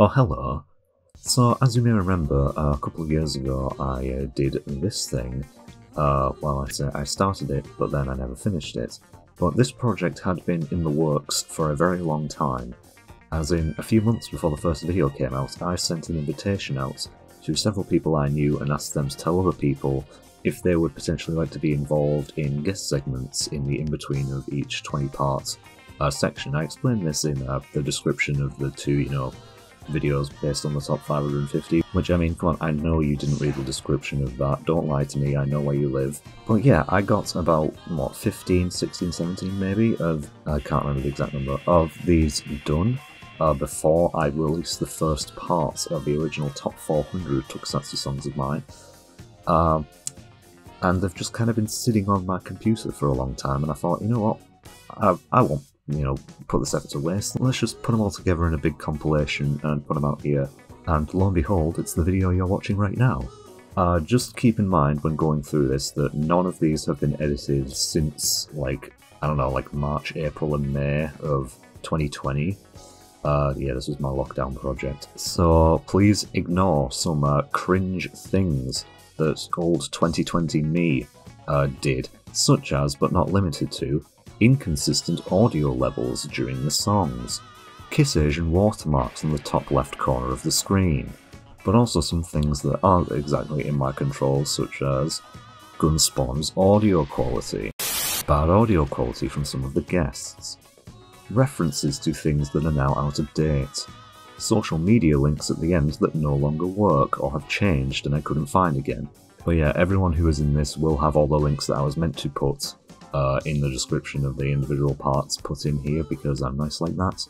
Oh, hello. So, as you may remember, a couple of years ago I did this thing. Well, I started it, but then I never finished it. But this project had been in the works for a very long time. As in, a few months before the first video came out, I sent an invitation out to several people I knew and asked them to tell other people if they would potentially like to be involved in guest segments in the in-between of each 20-part section. I explained this in the description of the two, videos based on the top 550, which, I mean, come on, I know you didn't read the description of that, don't lie to me, I know where you live. But yeah, I got about, 15, 16, 17 maybe, I can't remember the exact number, of these done before I released the first part of the original top 400 Tokusatsu songs of mine. And they've just kind of been sitting on my computer for a long time, and I thought, you know what, I won't put this effort to waste. Let's just put them all together in a big compilation and put them out here. And lo and behold, it's the video you're watching right now. Just keep in mind when going through this that none of these have been edited since, March, April and May of 2020. Yeah, this was my lockdown project. So please ignore some cringe things that old 2020 me did, such as, but not limited to, inconsistent audio levels during the songs, Kiss Asian watermarks on the top left corner of the screen, but also some things that aren't exactly in my control, such as Gunspawn's audio quality, bad audio quality from some of the guests, references to things that are now out of date, social media links at the end that no longer work or have changed and I couldn't find again. But yeah, everyone who is in this will have all the links that I was meant to put in the description of the individual parts put in here because I'm nice like that.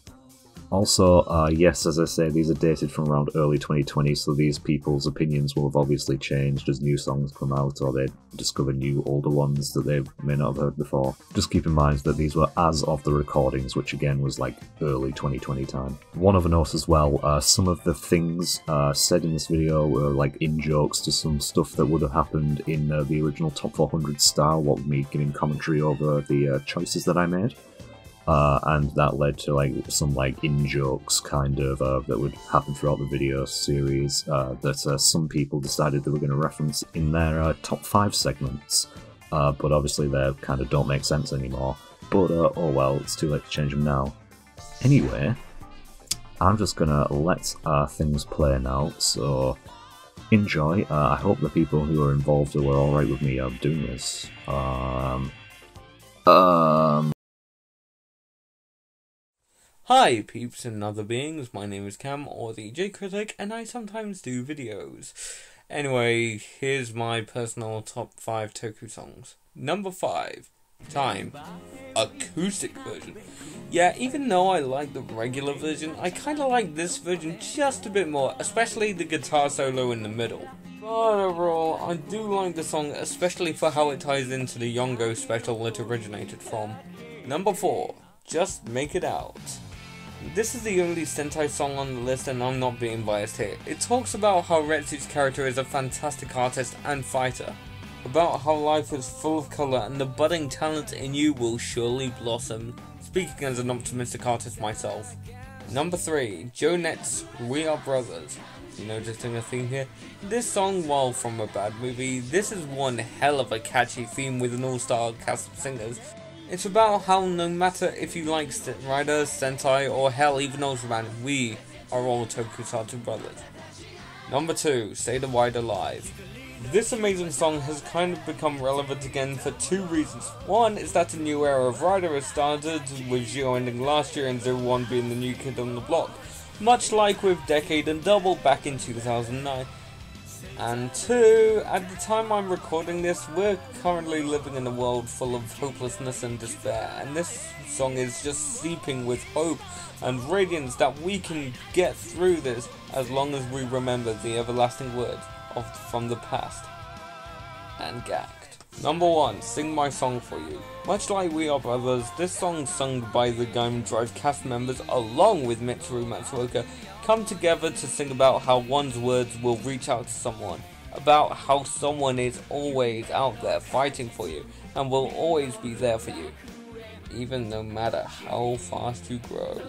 Also, yes, as I say, these are dated from around early 2020, so these people's opinions will have obviously changed as new songs come out or they discover new older ones that they may not have heard before. Just keep in mind that these were as of the recordings, which again was like early 2020 time. One other note as well, some of the things said in this video were like in-jokes to some stuff that would have happened in the original Top 400 style, what with me giving commentary over the choices that I made. And that led to some in-jokes kind of that would happen throughout the video series that some people decided they were going to reference in their top 5 segments, but obviously they kind of don't make sense anymore. But oh well, it's too late to change them now. Anyway, I'm just gonna let things play now, so enjoy. I hope the people who are involved were alright with me doing this. Hi peeps and other beings, my name is Cam, or the J Critic, and I sometimes do videos. Anyway, here's my personal top 5 Toku songs. Number 5, Time, acoustic version. Yeah, even though I like the regular version, I kinda like this version just a bit more, especially the guitar solo in the middle. But overall, I do like the song, especially for how it ties into the Yongo special it originated from. Number 4, Just Make It Out. This is the only Sentai song on the list and I'm not being biased here. It talks about how Retsu's character is a fantastic artist and fighter. About how life is full of colour and the budding talent in you will surely blossom. Speaking as an optimistic artist myself. Number 3, Jonet's We Are Brothers. You noticing a theme here? This song, while from a bad movie, this is one hell of a catchy theme with an all-star cast of singers. It's about how no matter if you like Rider, Sentai, or hell even Ultraman, we are all Tokusatsu brothers. Number 2, Stay the Wide Alive. This amazing song has kind of become relevant again for 2 reasons. One is that a new era of Rider has started, with Zero ending last year and 01 being the new kid on the block, much like with Decade and Double back in 2009. And 2, at the time I'm recording this, we're currently living in a world full of hopelessness and despair, and this song is just seeping with hope and radiance that we can get through this as long as we remember the everlasting words from the past. And gagged. Number 1, Sing My Song For You. Much like We Are Brothers, this song sung by the Gaim Drive cast members along with Mitsuru Matsuoka come together to sing about how one's words will reach out to someone, about how someone is always out there fighting for you and will always be there for you, even no matter how fast you grow.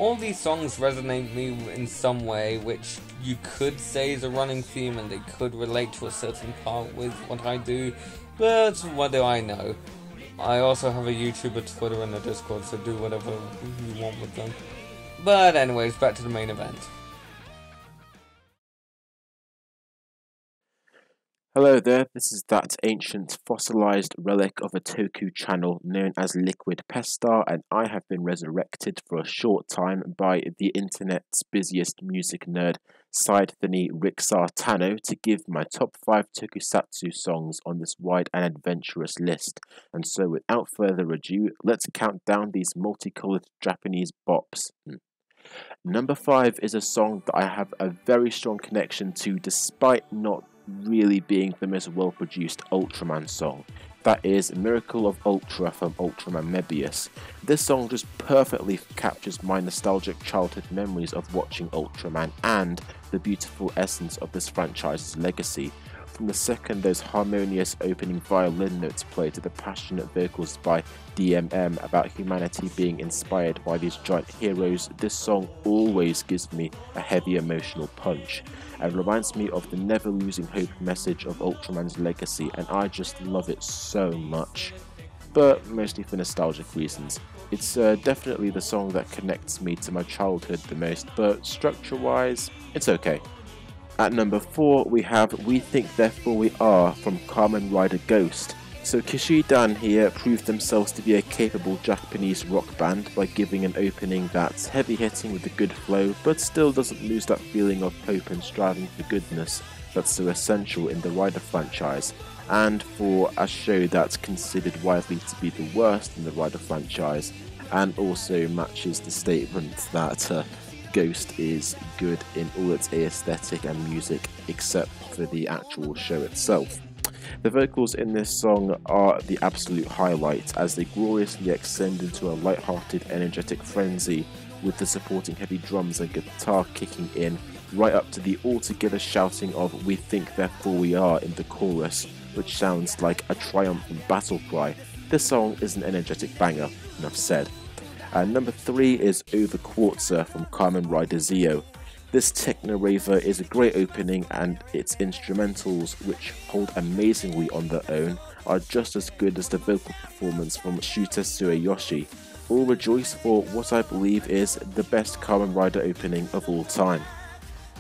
All these songs resonate me in some way, which you could say is a running theme, and they could relate to a certain part with what I do, but what do I know? I also have a YouTube, a Twitter, and a Discord, so do whatever you want with them. But anyways, back to the main event. Hello there, this is that ancient fossilized relic of a toku channel known as Liquid Pestar, and I have been resurrected for a short time by the internet's busiest music nerd, Side-Thini Rixar Tano, to give my top 5 tokusatsu songs on this wide and adventurous list. And so without further ado, let's count down these multicolored Japanese bops. Number 5 is a song that I have a very strong connection to despite not really being the most well-produced Ultraman song. That is Miracle of Ultra from Ultraman Mebius. This song just perfectly captures my nostalgic childhood memories of watching Ultraman and the beautiful essence of this franchise's legacy. From the second those harmonious opening violin notes play to the passionate vocals by DMM about humanity being inspired by these giant heroes, this song always gives me a heavy emotional punch and reminds me of the never losing hope message of Ultraman's legacy, and I just love it so much, but mostly for nostalgic reasons. It's definitely the song that connects me to my childhood the most, but structure-wise, it's okay. At number 4, we have We Think Therefore We Are from Kamen Rider Ghost. So Kishidan here proved themselves to be a capable Japanese rock band by giving an opening that's heavy-hitting with a good flow, but still doesn't lose that feeling of hope and striving for goodness that's so essential in the Rider franchise, and for a show that's considered widely to be the worst in the Rider franchise, and also matches the statement that Ghost is good in all its aesthetic and music except for the actual show itself. The vocals in this song are the absolute highlight as they gloriously extend into a light-hearted, energetic frenzy with the supporting heavy drums and guitar kicking in right up to the altogether shouting of We Think Therefore We Are in the chorus, which sounds like a triumphant battle cry. This song is an energetic banger, enough said. And number 3 is Over Quartzer from Kamen Rider Zeo. This techno raver is a great opening, and its instrumentals, which hold amazingly on their own, are just as good as the vocal performance from Shuta Sueyoshi. All rejoice for what I believe is the best Kamen Rider opening of all time.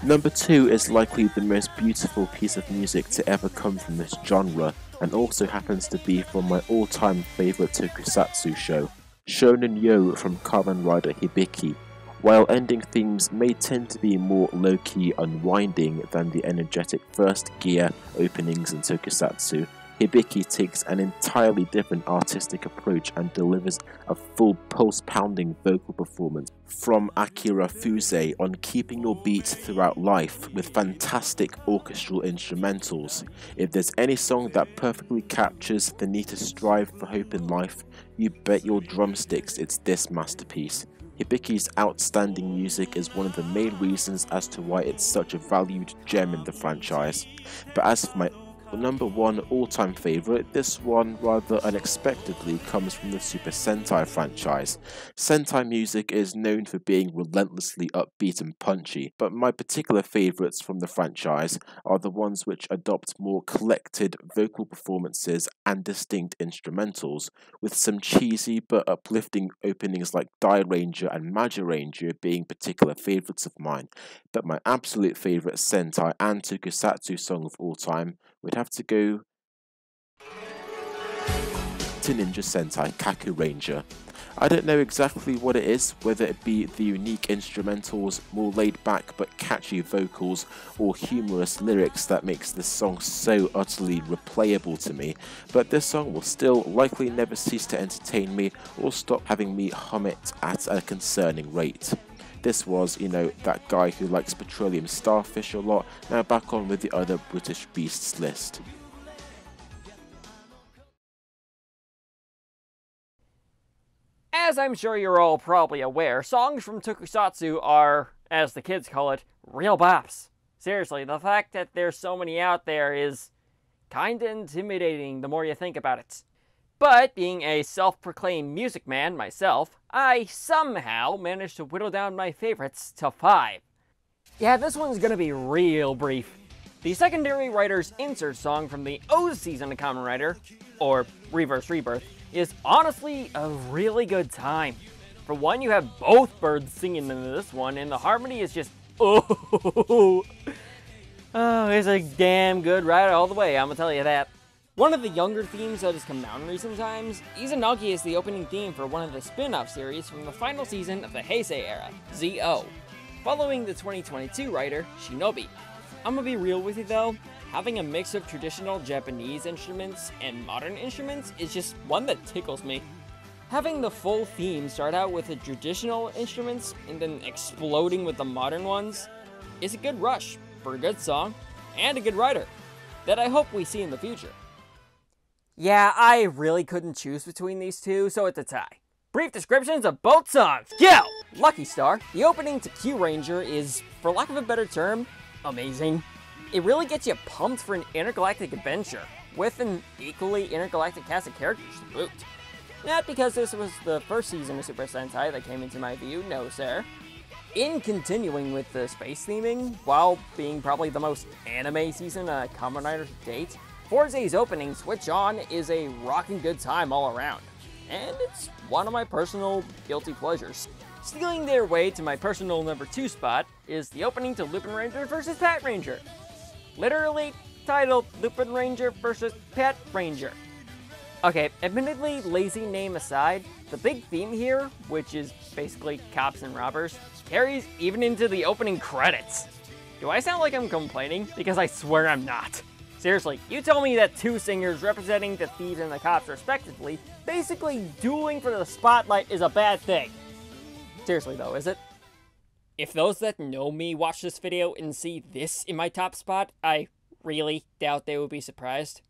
Number 2 is likely the most beautiful piece of music to ever come from this genre, and also happens to be from my all-time favourite tokusatsu show, Shonen Yo from Kamen Rider Hibiki. While ending themes may tend to be more low-key unwinding than the energetic first gear openings in tokusatsu, Hibiki takes an entirely different artistic approach and delivers a full pulse-pounding vocal performance from Akira Fuse on keeping your beat throughout life with fantastic orchestral instrumentals. If there's any song that perfectly captures the need to strive for hope in life, you bet your drumsticks it's this masterpiece. Hibiki's outstanding music is one of the main reasons as to why it's such a valued gem in the franchise. But as for my number 1 all-time favourite, this one rather unexpectedly comes from the Super Sentai franchise. Sentai music is known for being relentlessly upbeat and punchy, but my particular favourites from the franchise are the ones which adopt more collected vocal performances and distinct instrumentals, with some cheesy but uplifting openings like Die Ranger and Maja Ranger being particular favourites of mine. But my absolute favourite Sentai and Tokusatsu song of all time would have to go to Ninja Sentai Kaku Ranger. I don't know exactly what it is, whether it be the unique instrumentals, more laid back but catchy vocals, or humorous lyrics that makes this song so utterly replayable to me, but this song will still likely never cease to entertain me or stop having me hum it at a concerning rate. This was, that guy who likes petroleum starfish a lot, now back on with the other British beasts list. As I'm sure you're all probably aware, songs from Tokusatsu are, as the kids call it, real bops. Seriously, the fact that there's so many out there is kinda intimidating the more you think about it. But being a self-proclaimed music man myself, I somehow managed to whittle down my favorites to 5. Yeah, this one's gonna be real brief. The secondary writer's insert song from the O's season of Kamen Rider, or Reverse Rebirth, is honestly a really good time. For one, you have both birds singing in this one, and the harmony is just oh, it's a damn good ride all the way, I'm gonna tell you that. One of the younger themes that has come out in recent times, Izanagi is the opening theme for one of the spin-off series from the final season of the Heisei era, ZO, following the 2022 writer, Shinobi. I'm gonna be real with you though, having a mix of traditional Japanese instruments and modern instruments is just one that tickles me. Having the full theme start out with the traditional instruments and then exploding with the modern ones is a good rush for a good song and a good writer that I hope we see in the future. Yeah, I really couldn't choose between these two, so it's a tie. Brief descriptions of both songs, go! Lucky Star, the opening to Q Ranger is, for lack of a better term, amazing. It really gets you pumped for an intergalactic adventure, with an equally intergalactic cast of characters to boot. Not because this was the first season of Super Sentai that came into my view, no sir. In continuing with the space theming, while being probably the most anime season of Kamen Rider to date, Fourze's opening, Switch On, is a rocking good time all around. And it's one of my personal guilty pleasures. Stealing their way to my personal number 2 spot is the opening to Lupin Ranger vs. Pat Ranger. Literally titled Lupin Ranger vs. Pat Ranger. Okay, admittedly, lazy name aside, the big theme here, which is basically cops and robbers, carries even into the opening credits. Do I sound like I'm complaining? Because I swear I'm not. Seriously, you tell me that 2 singers representing the thieves and the cops respectively, basically dueling for the spotlight is a bad thing. Seriously though, is it? If those that know me watch this video and see this in my top spot, I really doubt they would be surprised.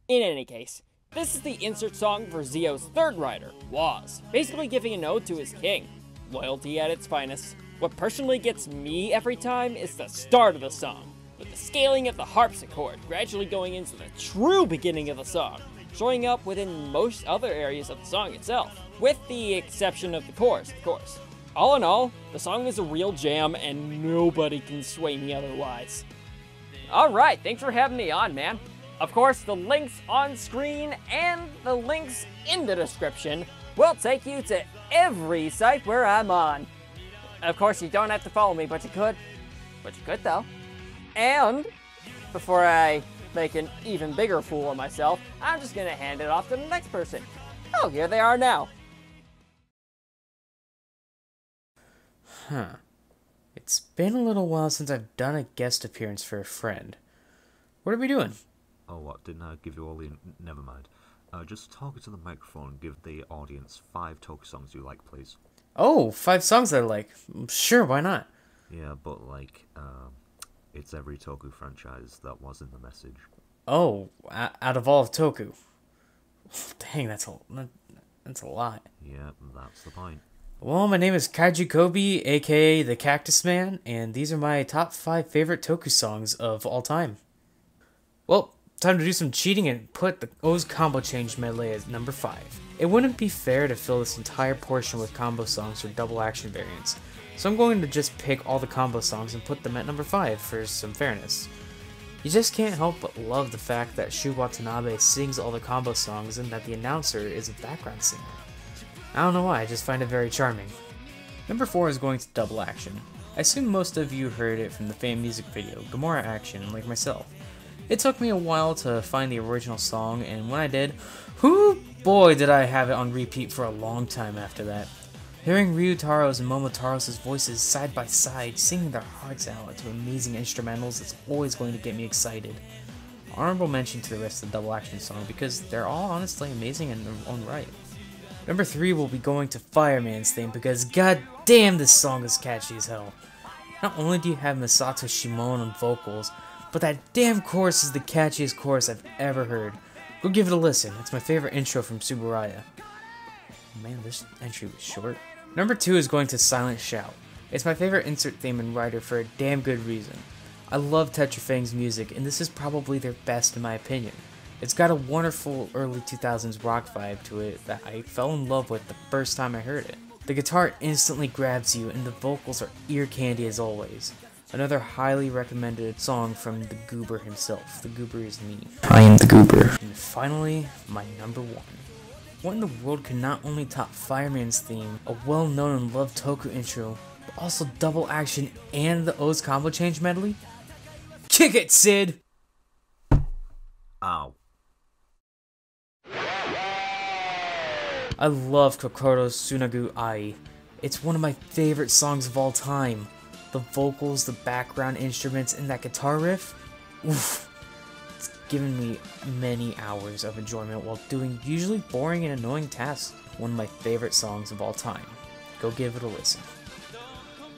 In any case, this is the insert song for Zio's third rider, Waz, basically giving a nod to his king. Loyalty at its finest. What personally gets me every time is the start of the song, with the scaling of the harpsichord gradually going into the true beginning of the song, showing up within most other areas of the song itself, with the exception of the chorus, of course. All in all, the song is a real jam and nobody can sway me otherwise. Alright, thanks for having me on, man. Of course, the links on screen and the links in the description will take you to every site where I'm on. Of course, you don't have to follow me, but you could. But you could, though. And, before I make an even bigger fool of myself, I'm just gonna hand it off to the next person. Oh, here they are now. Huh. It's been a little while since I've done a guest appearance for a friend. What are we doing? Oh, what? Didn't I give you all the... Never mind. Just talk into the microphone and give the audience 5 toku songs you like, please. Oh, 5 songs I like. Sure, why not? Yeah, but, like, it's every toku franchise that was in the message. Oh, out of all of toku. Dang, that's a lot. Yeah, that's the point. Well, my name is Kaiju Kobe, aka the Cactus Man, and these are my top 5 favorite toku songs of all time. Well, time to do some cheating and put the O's combo change medley at number 5. It wouldn't be fair to fill this entire portion with combo songs or double action variants, so I'm going to just pick all the combo songs and put them at number 5 for some fairness. You just can't help but love the fact that Shu Watanabe sings all the combo songs and that the announcer is a background singer. I don't know why, I just find it very charming. Number 4 is going to double action. I assume most of you heard it from the famed music video, Gamora Action, like myself. It took me a while to find the original song, and when I did, whoo boy did I have it on repeat for a long time after that. Hearing Ryutaro's and Momotaro's voices side by side, singing their hearts out to amazing instrumentals is always going to get me excited. Honorable mention to the rest of the double action song because they're all honestly amazing in their own right. Number 3 will be going to Fireman's theme because god damn this song is catchy as hell. Not only do you have Masato Shimon on vocals, but that damn chorus is the catchiest chorus I've ever heard. Go give it a listen, it's my favorite intro from Tsuburaya. Man, this entry was short. Number 2 is going to Silent Shout. It's my favorite insert theme and writer for a damn good reason. I love Tetrafang's music, and this is probably their best in my opinion. It's got a wonderful early 2000s rock vibe to it that I fell in love with the first time I heard it. The guitar instantly grabs you and the vocals are ear candy as always. Another highly recommended song from the Goober himself. The Goober is me. I am the Goober. And finally, my number one. What in the world could not only top Fireman's theme, a well-known and loved Toku intro, but also double action and the O's combo change medley? Kick it, Sid! Ow. I love Kokoro's Tsunagu Ai. It's one of my favorite songs of all time. The vocals, the background instruments, and that guitar riff, oof, it's given me many hours of enjoyment while doing usually boring and annoying tasks. One of my favorite songs of all time. Go give it a listen.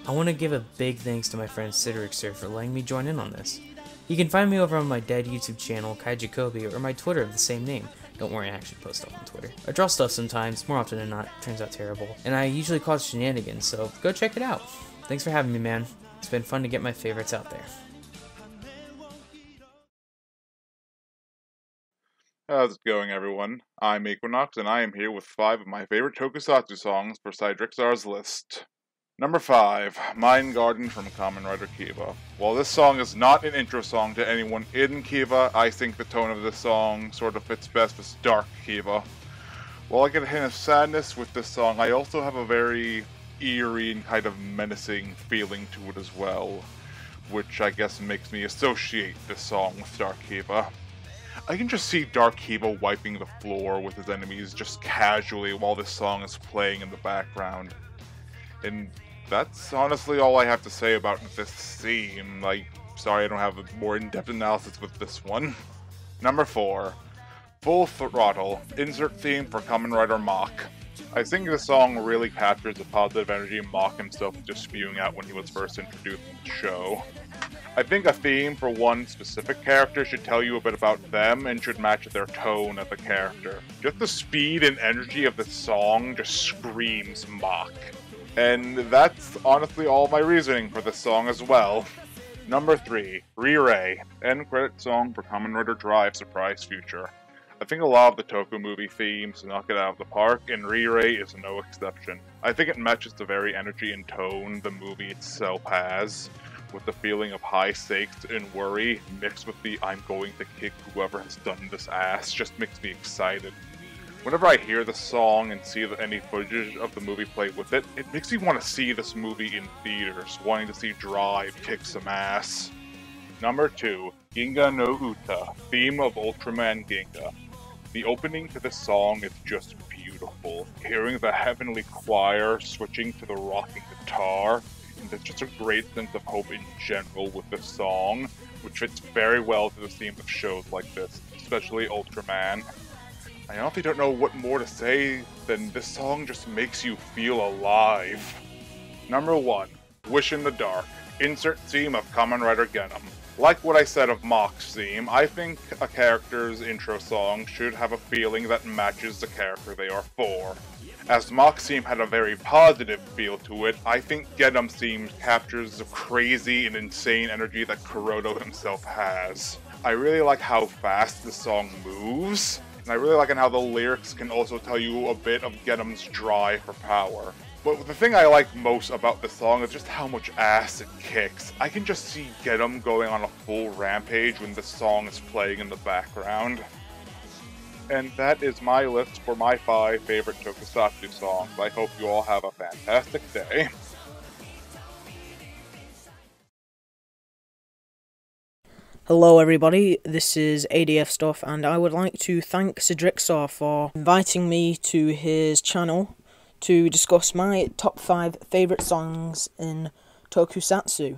I want to give a big thanks to my friend Sidrixer for letting me join in on this. You can find me over on my dead YouTube channel, Kaijikobi, or my Twitter of the same name. Don't worry, I actually post stuff on Twitter. I draw stuff sometimes, more often than not, turns out terrible. And I usually cause shenanigans, so go check it out. Thanks for having me, man. It's been fun to get my favorites out there. How's it going, everyone? I'm Equinox, and I am here with 5 of my favorite Tokusatsu songs for Sidrixar's list. Number 5, Mine Garden from Kamen Rider Kiva. While this song is not an intro song to anyone in Kiva, I think the tone of this song sort of fits best with dark Kiva. While I get a hint of sadness with this song, I also have a very eerie and kind of menacing feeling to it as well, which I guess makes me associate this song with Dark Kiva. I can just see Dark Kiva wiping the floor with his enemies just casually while this song is playing in the background. And that's honestly all I have to say about this theme. Sorry I don't have a more in-depth analysis with this one. Number 4, Full Throttle, insert theme for Kamen Rider Mach. I think this song really captures the positive energy Mach himself was just spewing out when he was first introduced in the show. I think a theme for one specific character should tell you a bit about them and should match their tone as a character. Just the speed and energy of this song just screams Mach. And that's honestly all my reasoning for this song as well. Number 3, Re-Ray, end credit song for Kamen Rider Drive Surprise Future. I think a lot of the Toku movie themes knock it out of the park, and Re-Ray is no exception. I think it matches the very energy and tone the movie itself has, with the feeling of high stakes and worry, mixed with the I'm going to kick whoever has done this ass, just makes me excited. Whenever I hear the song and see any footage of the movie play with it, it makes me want to see this movie in theaters, wanting to see Drive kick some ass. Number 2, Ginga no Uta, theme of Ultraman Ginga. The opening to this song is just beautiful. Hearing the heavenly choir switching to the rocking guitar, and there's just a great sense of hope in general with this song, which fits very well to the theme of shows like this, especially Ultraman. I honestly don't know what more to say than this song just makes you feel alive. Number 1, Wish in the Dark, insert theme of Kamen Rider Genom. Like what I said of Mach's theme, I think a character's intro song should have a feeling that matches the character they are for. As Mach's theme had a very positive feel to it, I think Genom's theme captures the crazy and insane energy that Kuroto himself has. I really like how fast the song moves, and I really like how the lyrics can also tell you a bit of Genom's drive for power. But the thing I like most about this song is just how much ass it kicks. I can just see Genom going on a full rampage when this song is playing in the background. And that is my list for my 5 favorite Tokusatsu songs. I hope you all have a fantastic day. Hello everybody, this is ADF Stuff, and I would like to thank Sidrixar for inviting me to his channel to discuss my top 5 favourite songs in Tokusatsu.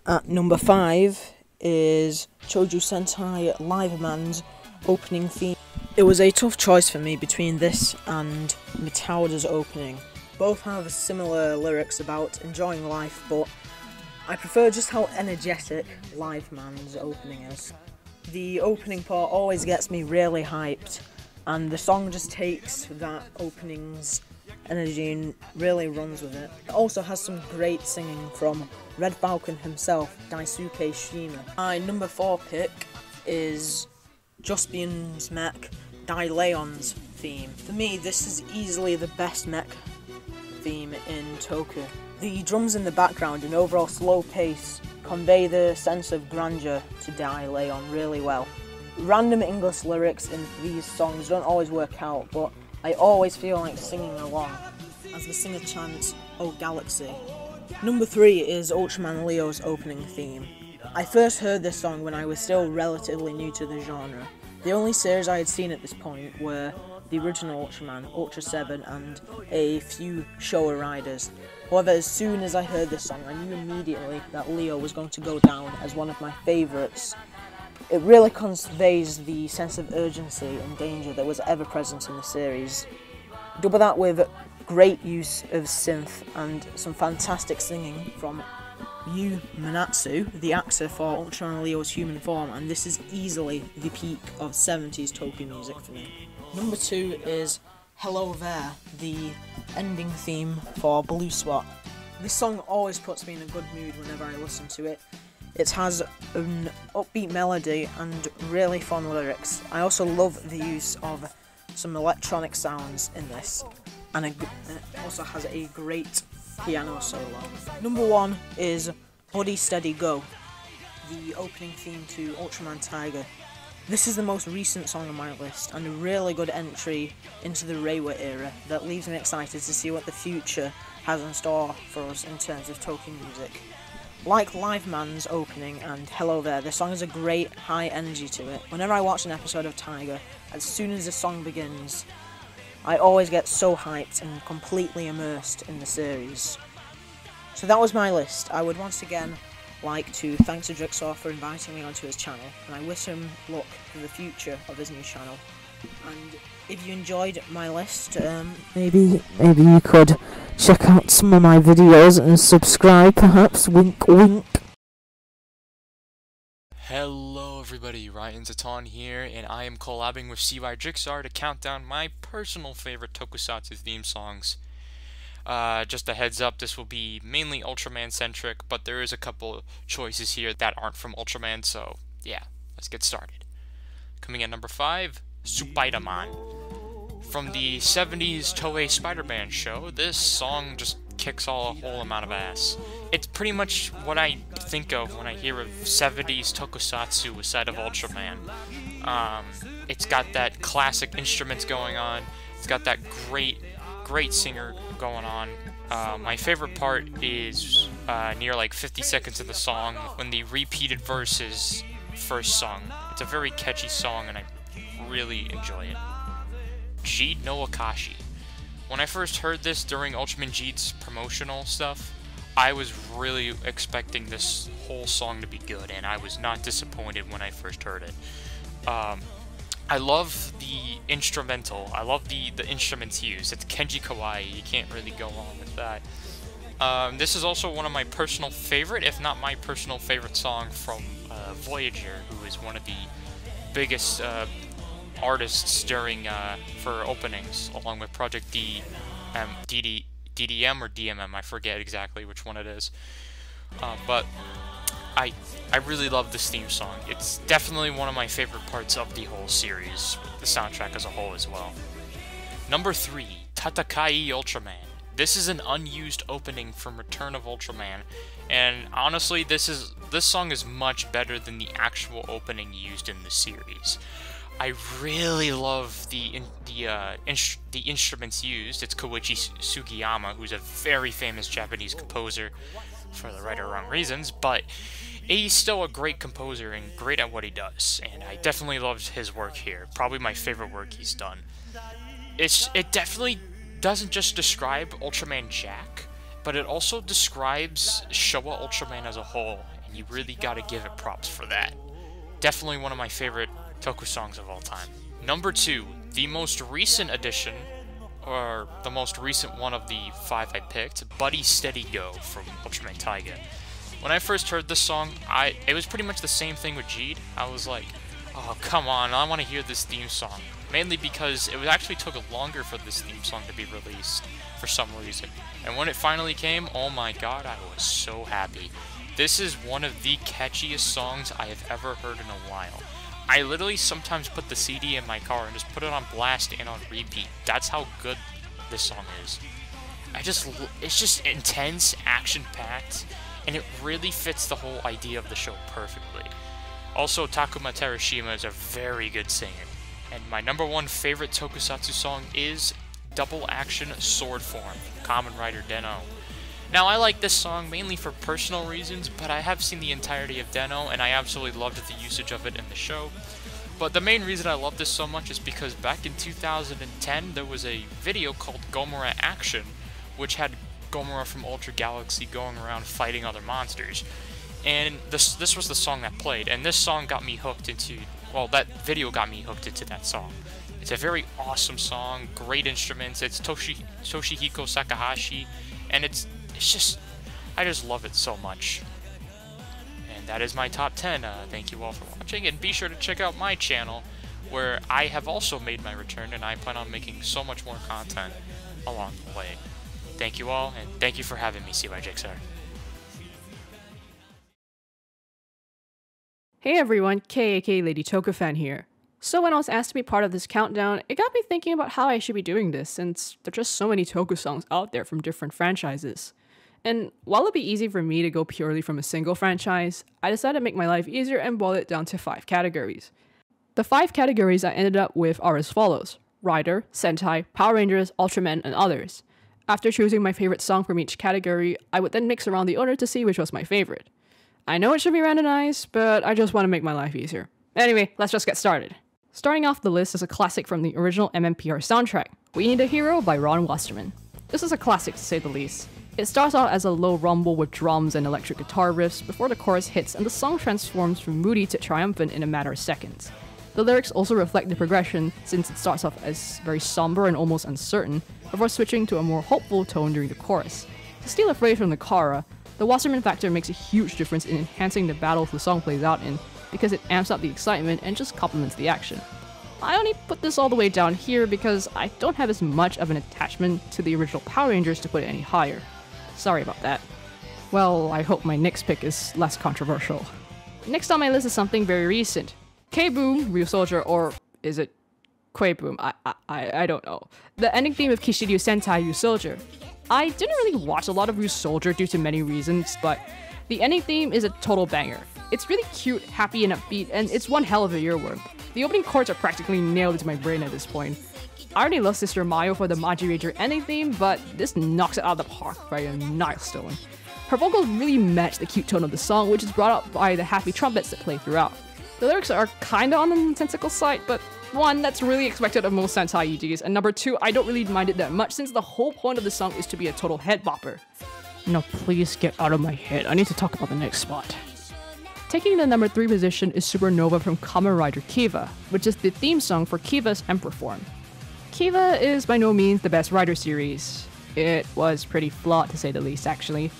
At number 5 is Choju Sentai Live Man's opening theme. It was a tough choice for me between this and Mitauda's opening. Both have similar lyrics about enjoying life, but I prefer just how energetic Live Man's opening is. The opening part always gets me really hyped, and the song just takes that opening's energy and really runs with it. It also has some great singing from Red Falcon himself, Daisuke Shima. My number 4 pick is Juspian's mech, Leon's theme. For me, this is easily the best mech theme in Toku. The drums in the background and overall slow pace convey the sense of grandeur to Leon really well. Random English lyrics in these songs don't always work out, but I always feel like singing along as the singer chants, "Oh Galaxy." Number 3 is Ultraman Leo's opening theme. I first heard this song when I was still relatively new to the genre. The only series I had seen at this point were the original Ultraman, Ultra 7, and a few Showa riders. However, as soon as I heard this song, I knew immediately that Leo was going to go down as one of my favourites. It really conveys the sense of urgency and danger that was ever present in the series. Double that with great use of synth and some fantastic singing from Yu Manatsu, the actor for Ultraman Leo's human form, and this is easily the peak of 70s Toku music for me. Number 2 is Hello There, the ending theme for Blue Spot. This song always puts me in a good mood whenever I listen to it. It has an upbeat melody and really fun lyrics. I also love the use of some electronic sounds in this, and it also has a great piano solo. Number 1 is Buddy Steady Go, the opening theme to Ultraman Tiger. This is the most recent song on my list, and a really good entry into the Reiwa era that leaves me excited to see what the future has in store for us in terms of Toku music. Like Live Man's opening and Hello There, the song has a great high energy to it. Whenever I watch an episode of Tiger, as soon as the song begins, I always get so hyped and completely immersed in the series. So that was my list. I would once again like to thank Jigsaw for inviting me onto his channel, and I wish him luck for the future of his new channel. And if you enjoyed my list, maybe you could check out some of my videos and subscribe, perhaps. Wink, wink. Hello everybody, Ryan Zaton here, and I am collabing with CY Jigsaw to count down my personal favorite Tokusatsu theme songs. Just a heads up, this will be mainly Ultraman centric, but there is a couple choices here that aren't from Ultraman, so yeah, let's get started. Coming at number 5, Spider-Man. From the 70s Toei Spider-Man show, this song just kicks a whole amount of ass. It's pretty much what I think of when I hear of 70s Tokusatsu aside of Ultraman. It's got that classic instruments going on, it's got that great singer going on. My favorite part is near like 50 seconds of the song when the repeated verse is first sung. It's a very catchy song and I really enjoy it. Jeed no Akashi. When I first heard this during Ultraman Jeed's promotional stuff, I was really expecting this whole song to be good, and I was not disappointed when I first heard it. I love the instrumental. I love the instruments used. It's Kenji Kawai. You can't really go wrong with that. This is also one of my personal favorite, if not my personal favorite song from Voyager, who is one of the biggest artists during for openings, along with Project DDM or DMM. I forget exactly which one it is. But I really love this theme song. It's definitely one of my favorite parts of the whole series, the soundtrack as a whole as well. Number 3, Tatakai Ultraman. This is an unused opening from Return of Ultraman, and honestly, this song is much better than the actual opening used in the series. I really love the instruments used. It's Koichi Sugiyama, who's a very famous Japanese composer for the right or wrong reasons, but he's still a great composer and great at what he does, and I definitely loved his work here. Probably my favorite work he's done. It definitely doesn't just describe Ultraman Jack, but it also describes Showa Ultraman as a whole, and you really gotta give it props for that. Definitely one of my favorite Toku songs of all time. Number 2, the most recent addition, or the most recent one of the 5 I picked, Buddy Steady Go from Ultraman Taiga. When I first heard this song, it was pretty much the same thing with Jeed. I was like, oh come on, I want to hear this theme song. Mainly because it actually took longer for this theme song to be released for some reason. And when it finally came, oh my god, I was so happy. This is one of the catchiest songs I have ever heard in a while. I literally sometimes put the CD in my car and just put it on blast and on repeat. That's how good this song is. It's just intense, action-packed, and it really fits the whole idea of the show perfectly. Also, Takuma Terashima is a very good singer, and my #1 favorite tokusatsu song is Double Action Sword Form, Kamen Rider Den-O. Now, I like this song mainly for personal reasons, but I have seen the entirety of Den-O, and I absolutely loved the usage of it in the show. But the main reason I love this so much is because back in 2010, there was a video called Gomora Action, which had Gomora from Ultra Galaxy going around fighting other monsters. And this was the song that played, and this song got me hooked into, well, that video got me hooked into that song. It's a very awesome song, great instruments, it's Toshihiko Sakahashi, and it's just, I just love it so much. And that is my top 10. Thank you all for watching, and be sure to check out my channel, where I have also made my return, and I plan on making so much more content along the way. Thank you all, and thank you for having me, CYJXR. Hey everyone, KAK Lady Toku fan here. So when I was asked to be part of this countdown, it got me thinking about how I should be doing this, since there are just so many Toku songs out there from different franchises. And while it'd be easy for me to go purely from a single franchise, I decided to make my life easier and boil it down to 5 categories. The 5 categories I ended up with are as follows: Rider, Sentai, Power Rangers, Ultraman, and others. After choosing my favorite song from each category, I would then mix around the order to see which was my favorite. I know it should be randomized, but I just want to make my life easier. Anyway, let's just get started. Starting off the list is a classic from the original MMPR soundtrack, We Need a Hero by Ron Westerman. This is a classic to say the least. It starts out as a low rumble with drums and electric guitar riffs before the chorus hits and the song transforms from moody to triumphant in a matter of seconds. The lyrics also reflect the progression, since it starts off as very somber and almost uncertain, before switching to a more hopeful tone during the chorus. To steal a phrase from the Kara, the Wasserman factor makes a huge difference in enhancing the battles the song plays out in, because it amps up the excitement and just complements the action. I only put this all the way down here because I don't have as much of an attachment to the original Power Rangers to put it any higher. Sorry about that. Well, I hope my next pick is less controversial. Next on my list is something very recent. K-Boom, Ryusoulger, or is it Quay-Boom? I don't know. The ending theme of Kishiryu Sentai Ryusoulger. I didn't really watch a lot of Ryusoulger due to many reasons, but the ending theme is a total banger. It's really cute, happy, and upbeat, and it's one hell of a earworm. The opening chords are practically nailed into my brain at this point. I already love Sister Mayo for the Maji Ranger ending theme, but this knocks it out of the park by a milestone. Her vocals really match the cute tone of the song, which is brought up by the happy trumpets that play throughout. The lyrics are kinda on the nonsensical side, but one, that's really expected of most Sentai EDs, and number 2, I don't really mind it that much since the whole point of the song is to be a total head bopper. Now please get out of my head, I need to talk about the next spot. Taking the number 3 position is Supernova from Kamen Rider Kiva, which is the theme song for Kiva's Emperor form. Kiva is by no means the best Rider series. It was pretty flawed to say the least, actually.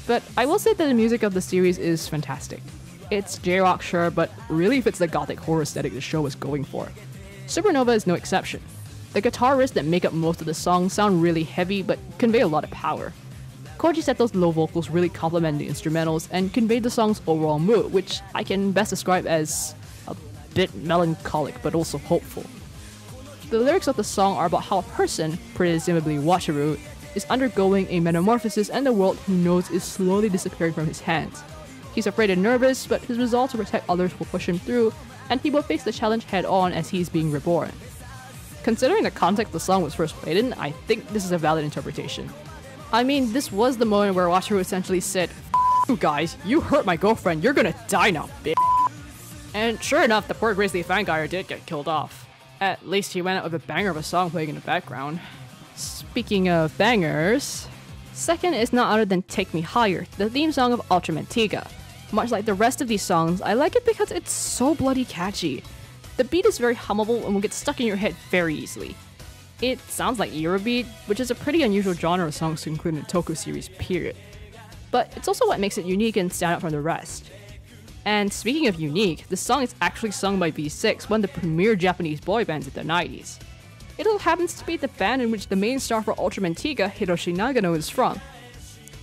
But I will say that the music of the series is fantastic. It's J-rock sure, but really fits the gothic horror aesthetic the show is going for. Supernova is no exception. The guitar riffs that make up most of the song sound really heavy, but convey a lot of power. Koji Seto's low vocals really complement the instrumentals and convey the song's overall mood, which I can best describe as a bit melancholic but also hopeful. The lyrics of the song are about how a person, presumably Wataru, is undergoing a metamorphosis and the world he knows is slowly disappearing from his hands. He's afraid and nervous, but his resolve to protect others will push him through, and he will face the challenge head-on as he is being reborn. Considering the context the song was first played in, I think this is a valid interpretation. I mean, this was the moment where Wataru essentially said, "F you guys, you hurt my girlfriend, you're gonna die now, bitch." And sure enough, the poor Grizzly Fangire did get killed off. At least he went out with a banger of a song playing in the background. Speaking of bangers, second is none other than Take Me Higher, the theme song of Ultraman Tiga. Much like the rest of these songs, I like it because it's so bloody catchy. The beat is very hummable and will get stuck in your head very easily. It sounds like Eurobeat, which is a pretty unusual genre of songs to include in the Toku series, period. But it's also what makes it unique and stand out from the rest. And speaking of unique, the song is actually sung by V6, one of the premier Japanese boy bands in the 90s. It all happens to be the band in which the main star for Ultraman Tiga, Hiroshi Nagano, is from.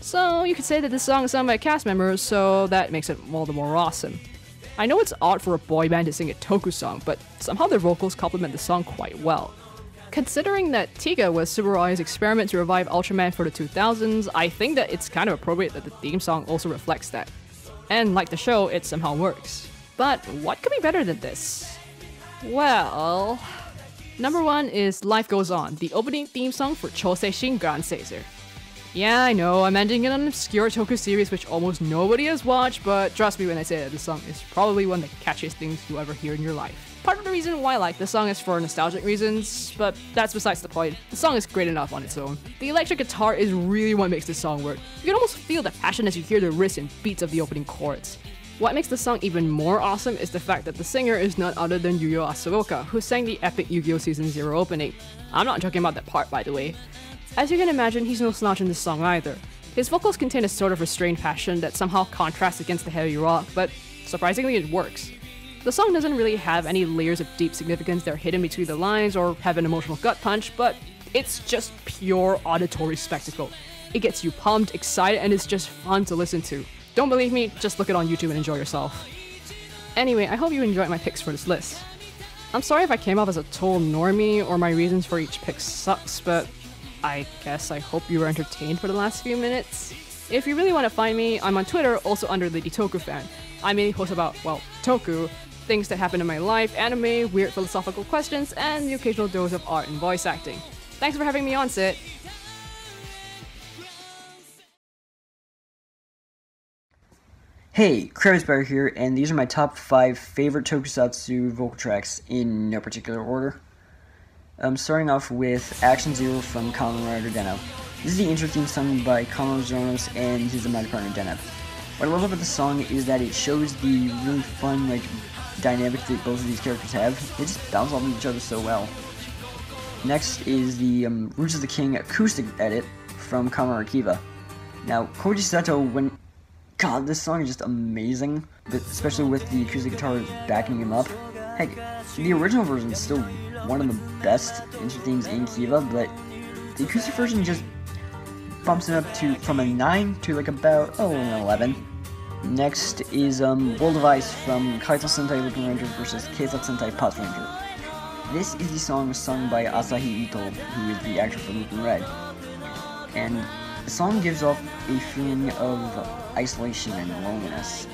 So you could say that the song is sung by a cast member, so that makes it all the more awesome. I know it's odd for a boy band to sing a toku song, but somehow their vocals complement the song quite well. Considering that Tiga was Subaru's experiment to revive Ultraman for the 2000s, I think that it's kind of appropriate that the theme song also reflects that. And like the show, it somehow works. But what could be better than this? Well... Number 1 is Life Goes On, the opening theme song for Chosei Shingan Seizer. Yeah, I know, I'm ending in an obscure toku series which almost nobody has watched, but trust me when I say that this song is probably one of the catchiest things you'll ever hear in your life. Part of the reason why I like this song is for nostalgic reasons, but that's besides the point. The song is great enough on its own. The electric guitar is really what makes this song work. You can almost feel the passion as you hear the riffs and beats of the opening chords. What makes the song even more awesome is the fact that the singer is none other than Yuyo Asuoka, who sang the epic Yu-Gi-Oh! Season 0 opening. I'm not talking about that part, by the way. As you can imagine, he's no slouch in this song either. His vocals contain a sort of restrained passion that somehow contrasts against the heavy rock, but surprisingly it works. The song doesn't really have any layers of deep significance that are hidden between the lines or have an emotional gut punch, but it's just pure auditory spectacle. It gets you pumped, excited, and it's just fun to listen to. Don't believe me? Just look it on YouTube and enjoy yourself. Anyway, I hope you enjoyed my picks for this list. I'm sorry if I came off as a total normie or my reasons for each pick sucks, but I guess I hope you were entertained for the last few minutes. If you really want to find me, I'm on Twitter, also under Lady Toku Fan. I mainly post about, well, toku, things that happen in my life, anime, weird philosophical questions, and the occasional dose of art and voice acting. Thanks for having me on, Sid. Hey, Kravisbear here, and these are my top 5 favorite Tokusatsu vocal tracks in no particular order. Starting off with Action Zero from Kamen Rider Denno. This is the intro theme sung by Kamo Zonos and his mighty partner Denno. What I love about the song is that it shows the really fun, dynamic that both of these characters have. They just bounce off of each other so well. Next is the Roots of the King acoustic edit from Kamen Rider Kiva. Now, Koji Seto, God, this song is just amazing, but especially with the acoustic guitar backing him up. Heck, the original version is still one of the best intro themes in Kiva, but the acoustic version just bumps it up from a 9 to about, an 11. Next is World of Ice from Kaito Sentai Lupin Ranger versus Keizak Sentai Potts Ranger. This is the song sung by Asahi Ito, who is the actor for Lupin Red. And the song gives off a feeling of isolation and loneliness,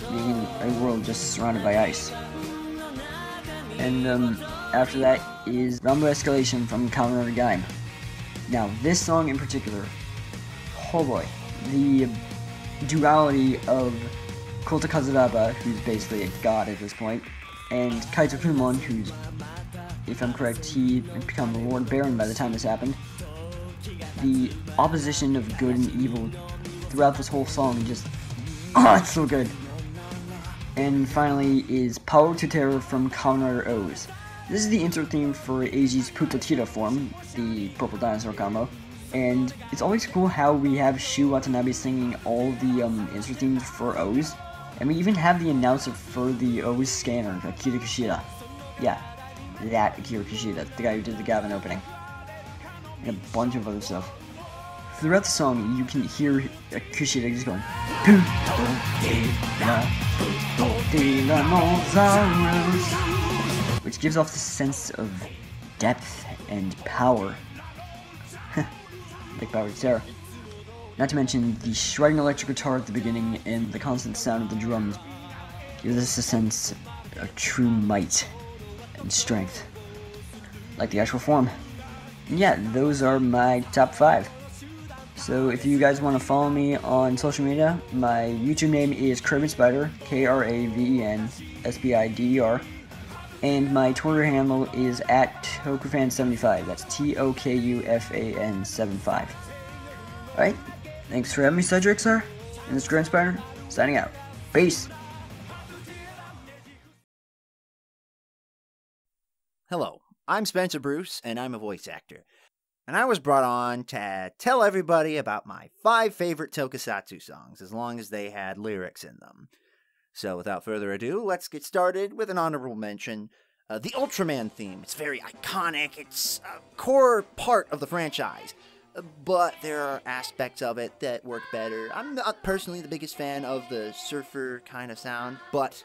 being in a world just surrounded by ice. And after that is Rambo Escalation from Kamen Rider Gaim. Now, this song in particular, oh boy, the duality of Kota Kazuraba, who's basically a god at this point, and Kaito Kumon, who's, if I'm correct, he had become the Lord Baron by the time this happened. The opposition of good and evil throughout this whole song just, it's so good. And finally is Power to Terror from Kamen Rider O's. This is the intro theme for Eiji's Putatira form, the purple dinosaur combo. And it's always cool how we have Shu Watanabe singing all the intro themes for O's. And we even have the announcer for the O's scanner, Akira Kushida. Yeah, that Akira Kushida, the guy who did the Gavin opening. And a bunch of other stuff. Throughout the song, you can hear Kushida just going, which gives off this sense of depth and power. Like Power to Terror. Not to mention the shredding electric guitar at the beginning and the constant sound of the drums gives us a sense of true might and strength. Like the actual form. And yeah, those are my top 5. So if you guys want to follow me on social media, my YouTube name is Kraven Spider, KravenSpider, and my Twitter handle is @Tokufan75. That's TOKUFAN75. Alright, thanks for having me, Cedric, sir. And this is Kraven Spider, signing out. Peace! Hello, I'm Spencer Bruce, and I'm a voice actor. And I was brought on to tell everybody about my 5 favorite Tokusatsu songs, as long as they had lyrics in them. So without further ado, let's get started with an honorable mention. The Ultraman theme. It's very iconic, it's a core part of the franchise. But there are aspects of it that work better. I'm not personally the biggest fan of the surfer kind of sound, but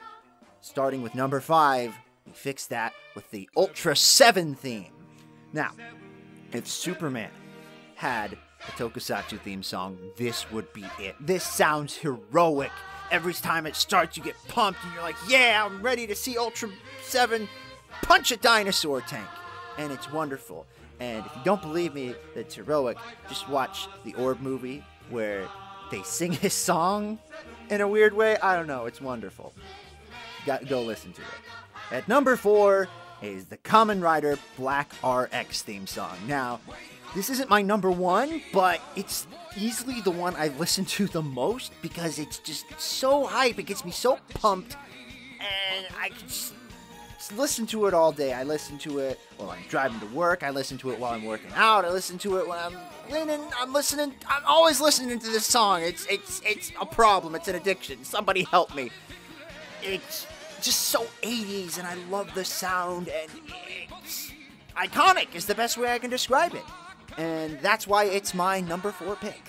Starting with number 5, we fixed that with the Ultra 7 theme. Now, if Superman had a Tokusatsu theme song, this would be it. This sounds heroic. Every time it starts, you get pumped, and you're like, yeah, I'm ready to see Ultra 7 punch a dinosaur tank. And it's wonderful. And if you don't believe me that it's heroic, just watch the Orb movie where they sing his song in a weird way. I don't know. It's wonderful. Go listen to it. At number 4 is the Kamen Rider Black RX theme song. Now, this isn't my number 1, but it's easily the one I listen to the most because it's just so hype. It gets me so pumped, and I can just listen to it all day. I listen to it while I'm driving to work. I listen to it while I'm working out. I listen to it when I'm cleaning. I'm always listening to this song. It's a problem. It's an addiction. Somebody help me. It's just so 80s, and I love the sound, and it's iconic is the best way I can describe it. And that's why it's my number 4 pick.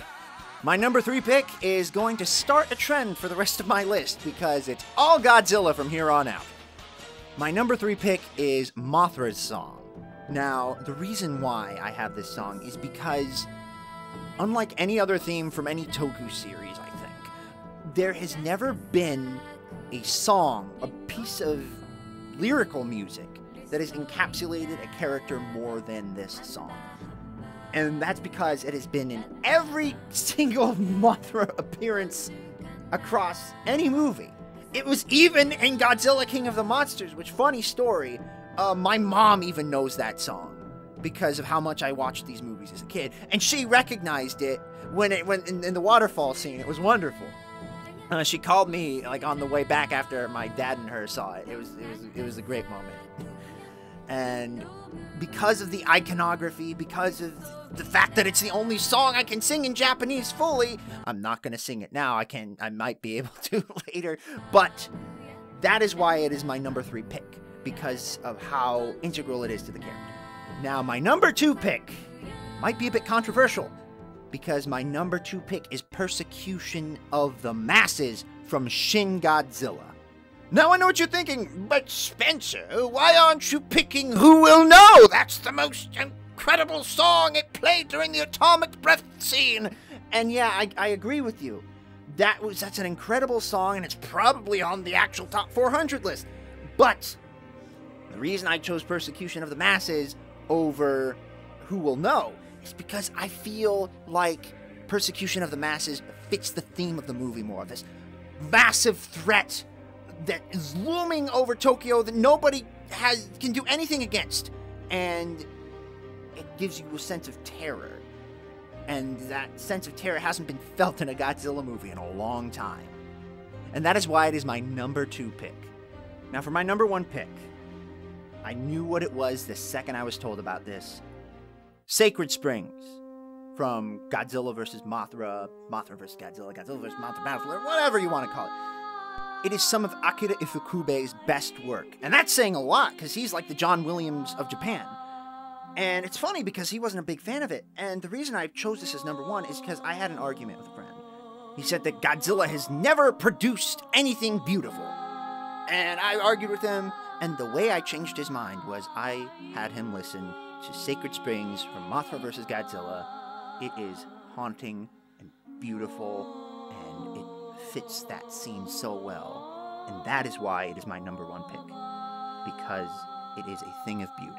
My number 3 pick is going to start a trend for the rest of my list because it's all Godzilla from here on out. My number 3 pick is Mothra's song. Now, the reason why I have this song is because, unlike any other theme from any Toku series, I think, there has never been a song, a piece of lyrical music that has encapsulated a character more than this song. And that's because it has been in every single Mothra appearance across any movie. It was even in Godzilla King of the Monsters, which, funny story, my mom even knows that song because of how much I watched these movies as a kid. And she recognized it when in the waterfall scene. It was wonderful. She called me like on the way back after my dad and her saw it. It was a great moment. And because of the iconography, because of the fact that it's the only song I can sing in Japanese fully, I'm not going to sing it now. I might be able to later, but that is why it is my number 3 pick, because of how integral it is to the character. Now, my number 2 pick might be a bit controversial, because my number 2 pick is Persecution of the Masses from Shin Godzilla. Now I know what you're thinking, but Spencer, why aren't you picking Who Will Know? That's the most incredible song. It played during the atomic breath scene. And yeah, I agree with you. That's an incredible song, and it's probably on the actual top 400 list. But the reason I chose Persecution of the Masses over Who Will Know is because I feel like Persecution of the Masses fits the theme of the movie more. This massive threat that is looming over Tokyo that nobody can do anything against. And it gives you a sense of terror. And that sense of terror hasn't been felt in a Godzilla movie in a long time. And that is why it is my number 2 pick. Now for my number 1 pick, I knew what it was the second I was told about this. Sacred Springs from Godzilla vs. Mothra, Mothra vs. Godzilla, Godzilla vs. Mothra Battlefield, whatever you want to call it. It is some of Akira Ifukube's best work. And that's saying a lot, because he's like the John Williams of Japan. And it's funny because he wasn't a big fan of it. And the reason I chose this as number 1 is because I had an argument with a friend. He said that Godzilla has never produced anything beautiful. And I argued with him, and the way I changed his mind was I had him listen to Sacred Springs from Mothra vs. Godzilla. It is haunting and beautiful, and it fits that scene so well. And that is why it is my number 1 pick. Because it is a thing of beauty.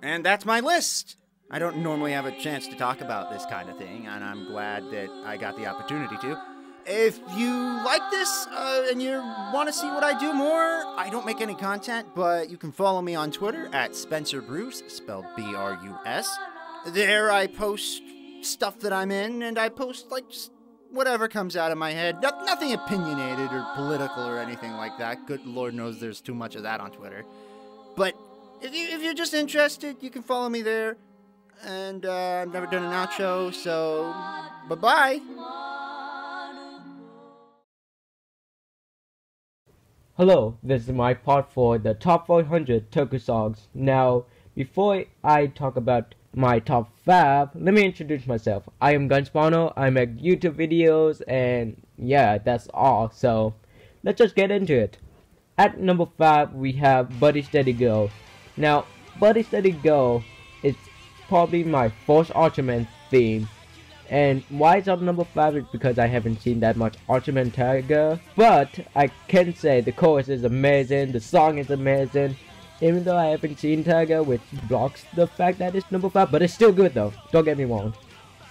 And that's my list. I don't normally have a chance to talk about this kind of thing, and I'm glad that I got the opportunity to. If you like this, and you want to see what I do more, I don't make any content, but you can follow me on Twitter at Spencer Bruce, spelled B-R-U-S. There I post stuff that I'm in, and I post, like, just whatever comes out of my head. Nothing opinionated or political or anything like that. Good Lord knows there's too much of that on Twitter. But if you're just interested, you can follow me there. And I've never done an outro, so bye-bye. Hello, this is my part for the top 100 Toku songs. Now, before I talk about my top 5, let me introduce myself. I am Gunspano, I make YouTube videos, and yeah, that's all. So, let's just get into it. At number 5, we have Buddy Steady Go. Now, Buddy Steady Go is probably my first Ultraman theme. And why it's up number 5 is because I haven't seen that much Ultraman Tiger. But I can say the chorus is amazing, the song is amazing. Even though I haven't seen Tiger, which blocks the fact that it's number 5. But it's still good though, don't get me wrong.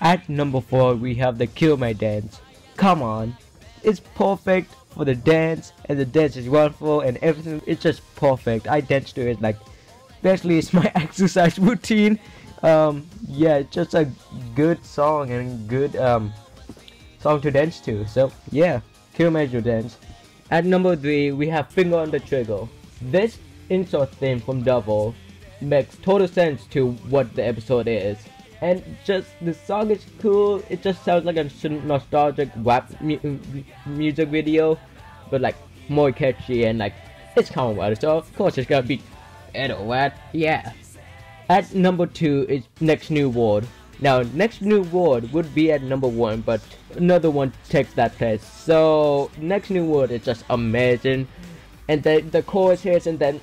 At number 4, we have the Kill My Dance. Come on, it's perfect for the dance, and the dance is wonderful, and everything. It's just perfect. I dance to it like, especially it's my exercise routine. Yeah, it's just a good song and good song to dance to. So yeah, Kill My Dance. At number 3, we have Finger on the Trigger. This intro theme from Double makes total sense to what the episode is. And just the song is cool. It just sounds like a nostalgic rap music video, but like more catchy and like it's common weather, so of course it's gonna be better, right? Yeah. At number 2 is Next New World. Now Next New World would be at number 1, but another one takes that place. So Next New World is just amazing. And then the chorus hits, and then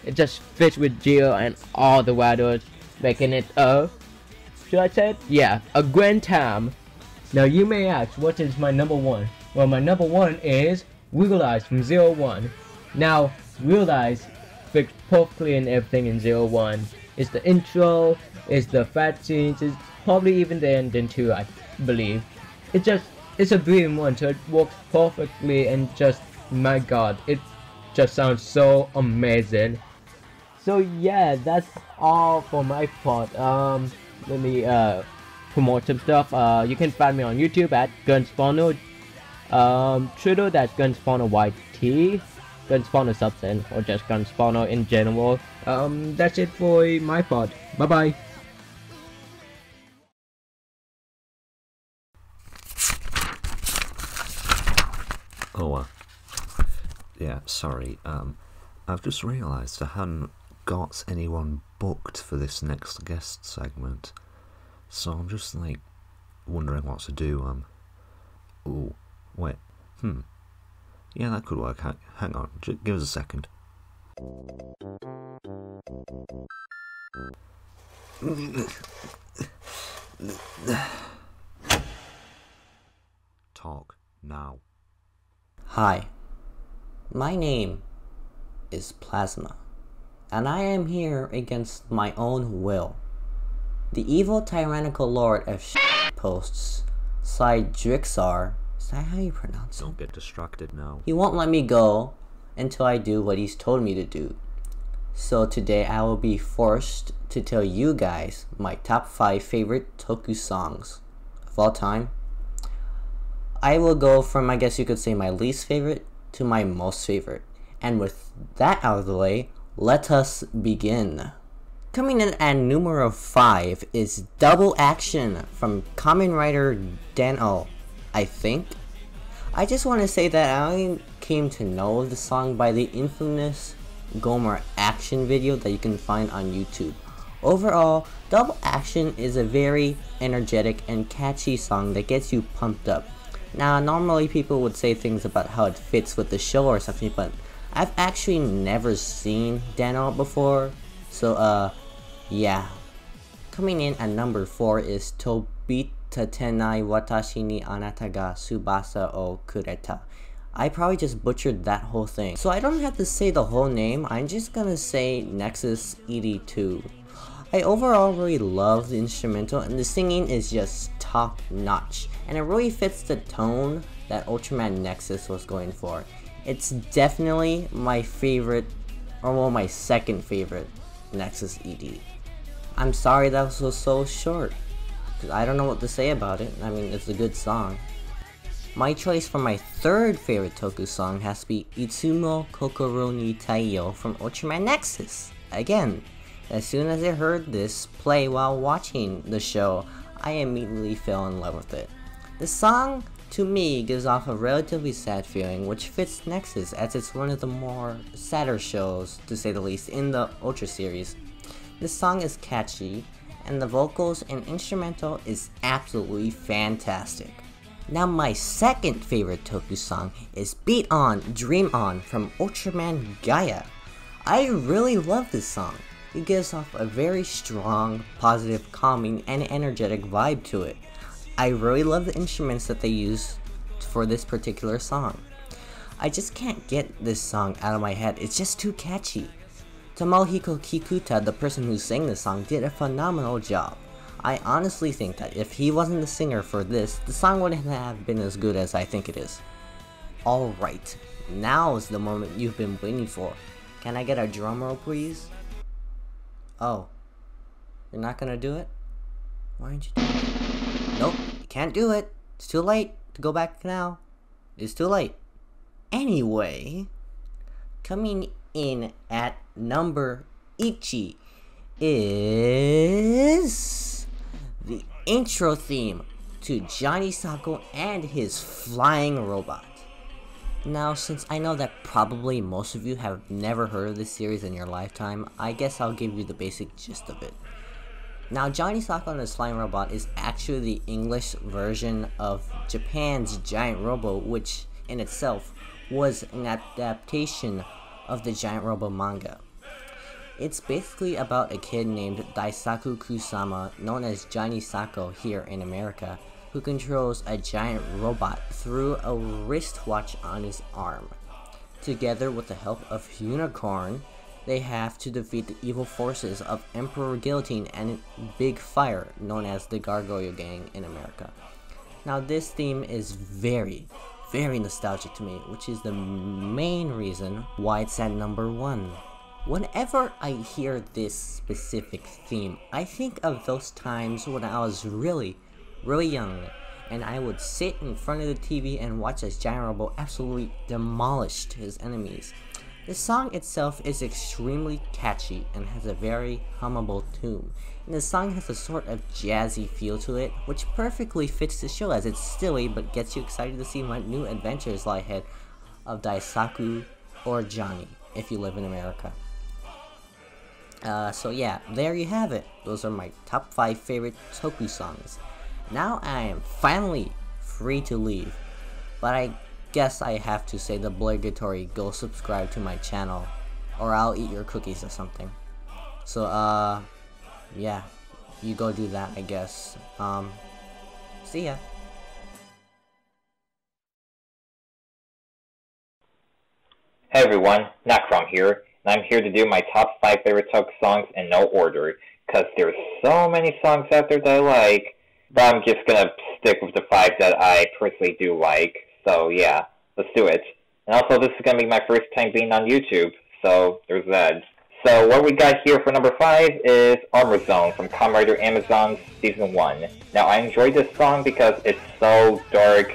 it just fits with Geo and all the weathers, making it should I say it? Yeah, a grand time. Now you may ask, what is my number 1? Well, my number 1 is Realize from 01. Now, Realize fits perfectly in everything in 01. It's the intro, it's the fight scenes, it's probably even the ending too, I believe. It's a 3-in-1, so it works perfectly, and just, my god, it just sounds so amazing. So yeah, that's all for my part. Let me promote some stuff. You can find me on YouTube at Gunspawner. Twitter, that's Gunspawner YT, Gunspawner something, or just Gunspawner in general. That's it for my part. Bye bye. Oh, yeah, sorry. I've just realised I hadn't got anyone booked for this next guest segment, so I'm just like wondering what to do. Ooh, wait, yeah, that could work. Hang on, give us a second. Talk now. Hi, my name is Plasma, and I am here against my own will. The evil tyrannical lord of posts, Cydrixar, is that how you pronounce it? Don't get distracted now. He won't let me go until I do what he's told me to do. So today I will be forced to tell you guys my top 5 favorite Toku songs of all time. I will go from, I guess you could say, my least favorite to my most favorite. And with that out of the way, let us begin. Coming in at numero 5 is Double Action from Kamen Rider Den-O, I think. I just want to say that I came to know the song by the infamous Gomer Action video that you can find on YouTube. Overall, Double Action is a very energetic and catchy song that gets you pumped up. Now, normally people would say things about how it fits with the show or something, but I've actually never seen Den-O before, so yeah. Coming in at number 4 is Tobita Tenai Watashi ni Anata ga Subasa o Kureta. I probably just butchered that whole thing, so I don't have to say the whole name. I'm just gonna say Nexus ED2. I overall really love the instrumental, and the singing is just top notch, and it really fits the tone that Ultraman Nexus was going for. It's definitely my favorite, or well, my second favorite Nexus ED. I'm sorry that was so short, because I don't know what to say about it. I mean, it's a good song. My choice for my third favorite Toku song has to be Itsumo Kokoro ni Taiyo from Ultraman Nexus. Again, as soon as I heard this play while watching the show, I immediately fell in love with it. The song, to me, gives off a relatively sad feeling, which fits Nexus as it's one of the more sadder shows, to say the least, in the Ultra series. This song is catchy, and the vocals and instrumental is absolutely fantastic. Now my second favorite Toku song is Beat On, Dream On from Ultraman Gaia. I really love this song. It gives off a very strong, positive, calming, and energetic vibe to it. I really love the instruments that they use for this particular song. I just can't get this song out of my head, it's just too catchy. Tomohiko Kikuta, the person who sang this song, did a phenomenal job. I honestly think that if he wasn't the singer for this, the song wouldn't have been as good as I think it is. Alright, now is the moment you've been waiting for. Can I get a drum roll, please? Oh, you're not gonna do it? Why aren't you doing it? Nope, you can't do it. It's too late to go back now. It's too late. Anyway, coming in at number Ichi is the intro theme to Johnny Sacco and his flying robot. Now, since I know that probably most of you have never heard of this series in your lifetime, I guess I'll give you the basic gist of it. Now, Johnny Sacco and his flying robot is actually the English version of Japan's Giant Robo, which in itself was an adaptation of the Giant Robo manga. It's basically about a kid named Daisaku Kusama, known as Johnny Sacco here in America, who controls a giant robot through a wristwatch on his arm. Together with the help of Unicorn, they have to defeat the evil forces of Emperor Guillotine and Big Fire, known as the Gargoyle Gang in America. Now this theme is very nostalgic to me, which is the main reason why it's at number 1. Whenever I hear this specific theme, I think of those times when I was really young, and I would sit in front of the TV and watch as Giant Robo absolutely demolished his enemies. The song itself is extremely catchy and has a very hummable tune, and the song has a sort of jazzy feel to it, which perfectly fits the show as it's silly but gets you excited to see what new adventures lie ahead of Daisaku or Johnny if you live in America. So yeah, there you have it. Those are my top 5 favorite Toku songs. Now I am finally free to leave, but I guess I have to say the obligatory go subscribe to my channel or I'll eat your cookies or something. So yeah, you go do that, I guess. See ya. Hey everyone, Nakrom here, and I'm here to do my top 5 favorite Toku songs in no order, because there's so many songs out there that I like, but I'm just gonna stick with the 5 that I personally do like, so yeah, let's do it. And also, this is gonna be my first time being on YouTube, so there's that. So what we got here for number 5 is Armor Zone from Kamen Rider Amazon's Season 1. Now, I enjoyed this song because it's so dark,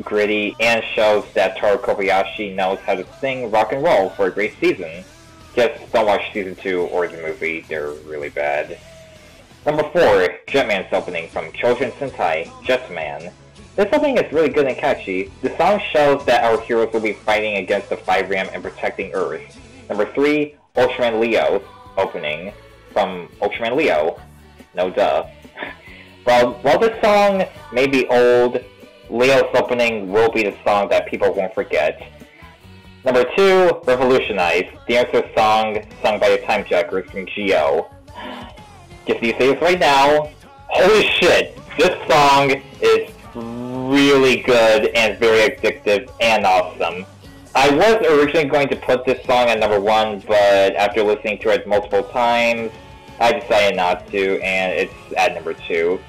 gritty, and shows that Toru Kobayashi knows how to sing rock and roll for a great season. Just don't watch Season 2 or the movie, they're really bad. Number 4, Jetman's opening from Children's Sentai, Jetman. This opening is really good and catchy. The song shows that our heroes will be fighting against the 5-ram and protecting Earth. Number 3, Ultraman Leo's opening from Ultraman Leo. No duh. While this song may be old, Leo's opening will be the song that people won't forget. Number 2, Revolutionize, the answer song sung by the Timejackers from Geo. Just need to say this right now. Holy shit, this song is really good and very addictive and awesome. I was originally going to put this song at number 1, but after listening to it multiple times, I decided not to, and it's at number 2.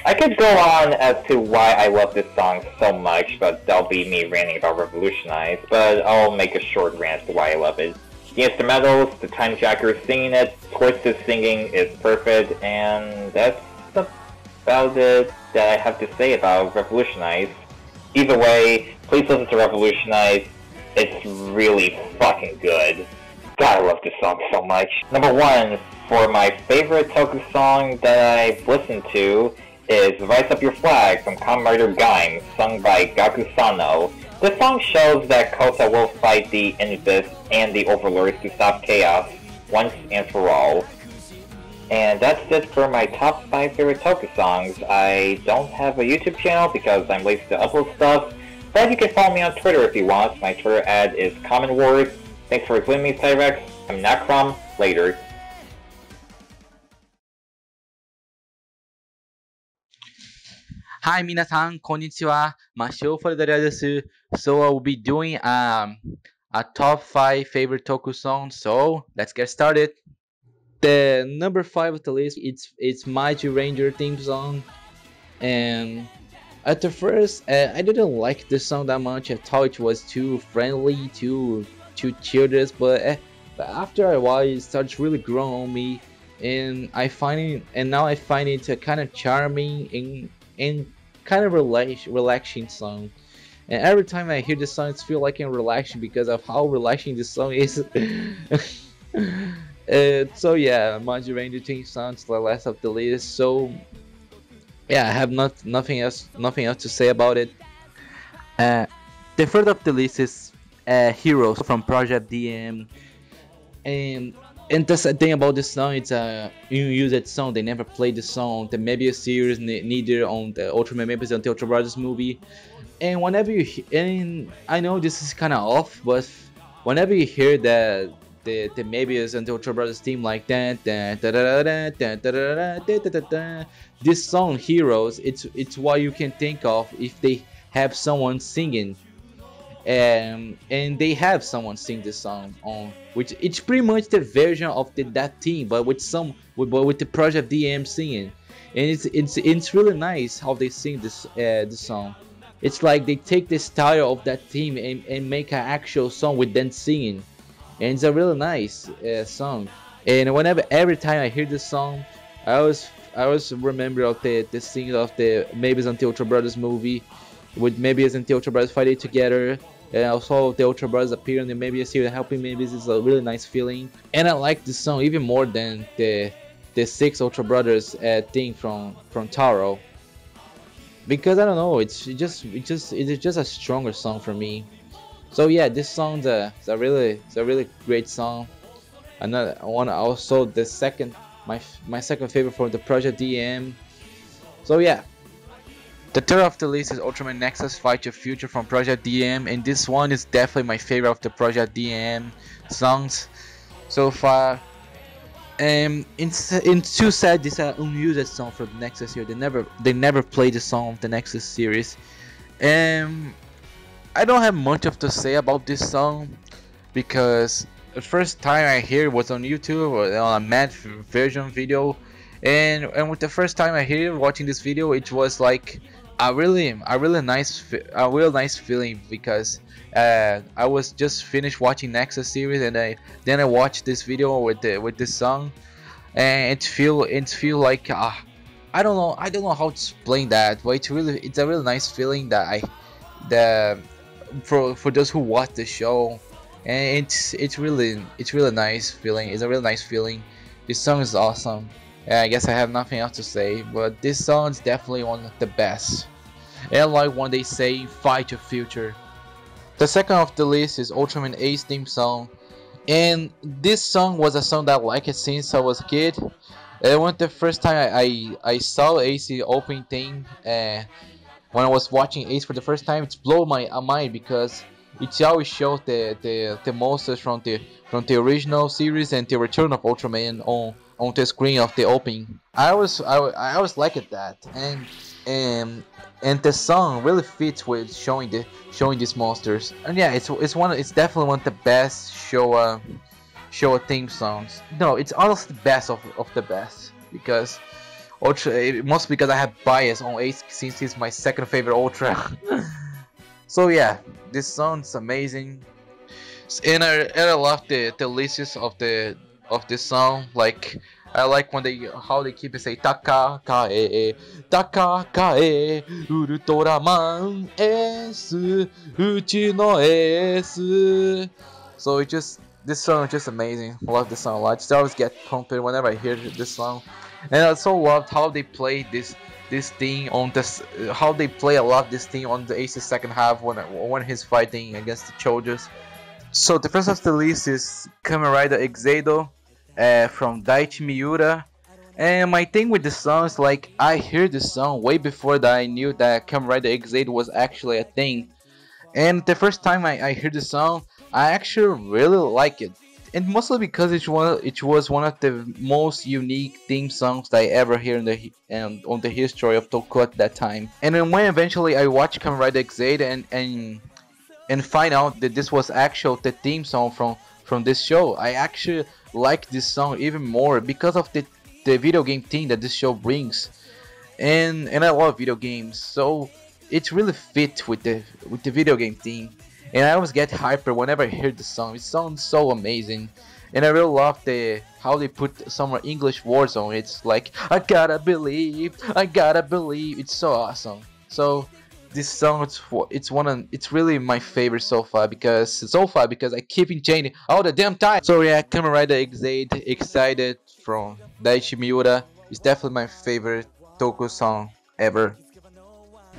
I could go on as to why I love this song so much, but that'll be me ranting about Revolutionize, but I'll make a short rant for why I love it. The instrumentals, the Timejackers singing it, Twisted singing is perfect, and that's about it that I have to say about Revolutionize. Either way, please listen to Revolutionize. It's really fucking good. God, I love this song so much. Number 1, for my favorite Toku song that I've listened to, is Rise Up Your Flag from Kamen Rider Gaim, sung by Gaku Sano. This song shows that Kota will fight the Invis and the Overlords to stop chaos once and for all. And that's it for my top 5 favorite Toku songs. I don't have a YouTube channel because I'm lazy to upload stuff, but you can follow me on Twitter if you want. My Twitter ad is Common Word. Thanks for joining me, Cyrex. I'm Nakrom. Later. Hi, 皆さん、こんにちは。マシオファルダリアです。So I will be doing a top 5 favorite Toku songs. So let's get started. The number 5 of the list, it's Mighty Ranger theme song. And at the first, I didn't like this song that much. I thought it was too friendly, too childish. But after a while, it starts really growing on me, and now I find it a kind of charming and kind of relaxing song. And every time I hear this song, it feels like I'm relaxing because of how relaxing this song is. So yeah, Mighty Ranger theme song is the last of the list. So yeah, I have nothing else to say about it. The third of the list is Heroes from Project DM, and that's the thing about this song. It's a unused song. They never played the song. The Mebius series, neither on the Ultraman Mebius and the Ultra Brothers movie. And whenever and I know this is kind of off, but whenever you hear the Mebius and the Ultra Brothers theme like that, this song Heroes, it's what you can think of if they have someone singing. And they have someone sing this song on, which it's pretty much the version of that theme, but with the Project DM singing, and it's really nice how they sing this song. It's like they take the style of that theme and make an actual song with them singing, and it's a really nice song. And every time I hear this song, I always remember of the scene of the Mebius and the Ultra Brothers movie, with Mebius and the Ultra Brothers fighting together. And also the Ultra Brothers appearing and Mebius here helping Mebius is a really nice feeling. And I like this song even more than the 6 Ultra Brothers thing from Taro, because I don't know, it's just a stronger song for me. So yeah, this song's a really great song. Also my second favorite for the Project DM. So yeah. The third of the list is Ultraman Nexus Fight Your Future from Project DM, and this one is definitely my favorite of the Project DM songs so far. It's too sad this is an unused song for the Nexus here. They never played the song of the Nexus series. I don't have much to say about this song because the first time I hear it was on YouTube or on a mad version video, and with the first time I hear watching this video, it was like a real nice feeling, because I was just finished watching Nexus series, and then I watched this video with this song, and it feel like I don't know how to explain that, but it's a really nice feeling for those who watch the show, and it's really nice feeling. It's a really nice feeling. This song is awesome. I guess I have nothing else to say, but this song is definitely one of the best. And I like when they say fight your future. The second of the list is Ultraman Ace theme song, and this song was a song that I liked since I was a kid. It was the first time I saw Ace opening thing. When I was watching Ace for the first time, it blew my mind because it always showed the monsters from the original series and the Return of Ultraman on the screen of the opening. I always liked that, and the song really fits with showing these monsters. And yeah, it's definitely one of the best Showa theme songs. No, it's honestly the best of the best, because mostly because I have bias on Ace since he's my second favorite Ultra. So yeah, this song's amazing, and I love the lyrics of this song. Like, I like how they keep it say Taka kae Ultraman S Uchi no S. So this song is just amazing. I love this song a lot. I always get pumped whenever I hear this song, and I also loved how they play this thing on this, how they play a lot this thing on the Ace's second half when he's fighting against the Chojas. So the first of the list is Kamen Rider Exedo from Daichi Miura. And my thing with the song is like I heard the song way before that I knew that Kamen Rider X8 was actually a thing. And the first time I heard the song, I actually really like it. And mostly because it was one of the most unique theme songs that I ever heard on the history of Toku at that time. And then when eventually I watched Kamen Rider X8 and find out that this was actually the theme song from this show, I actually like this song even more because of the video game theme that this show brings. And I love video games, so it really fit with the video game theme. And I always get hyper whenever I hear the song. It sounds so amazing. And I really love how they put some English words on it. It's like, I gotta believe. It's so awesome. So this song, it's really my favorite so far because I keep it changing all the damn time. So yeah, Kamen Rider X8 Excited from Daichi Miura is definitely my favorite Toku song ever.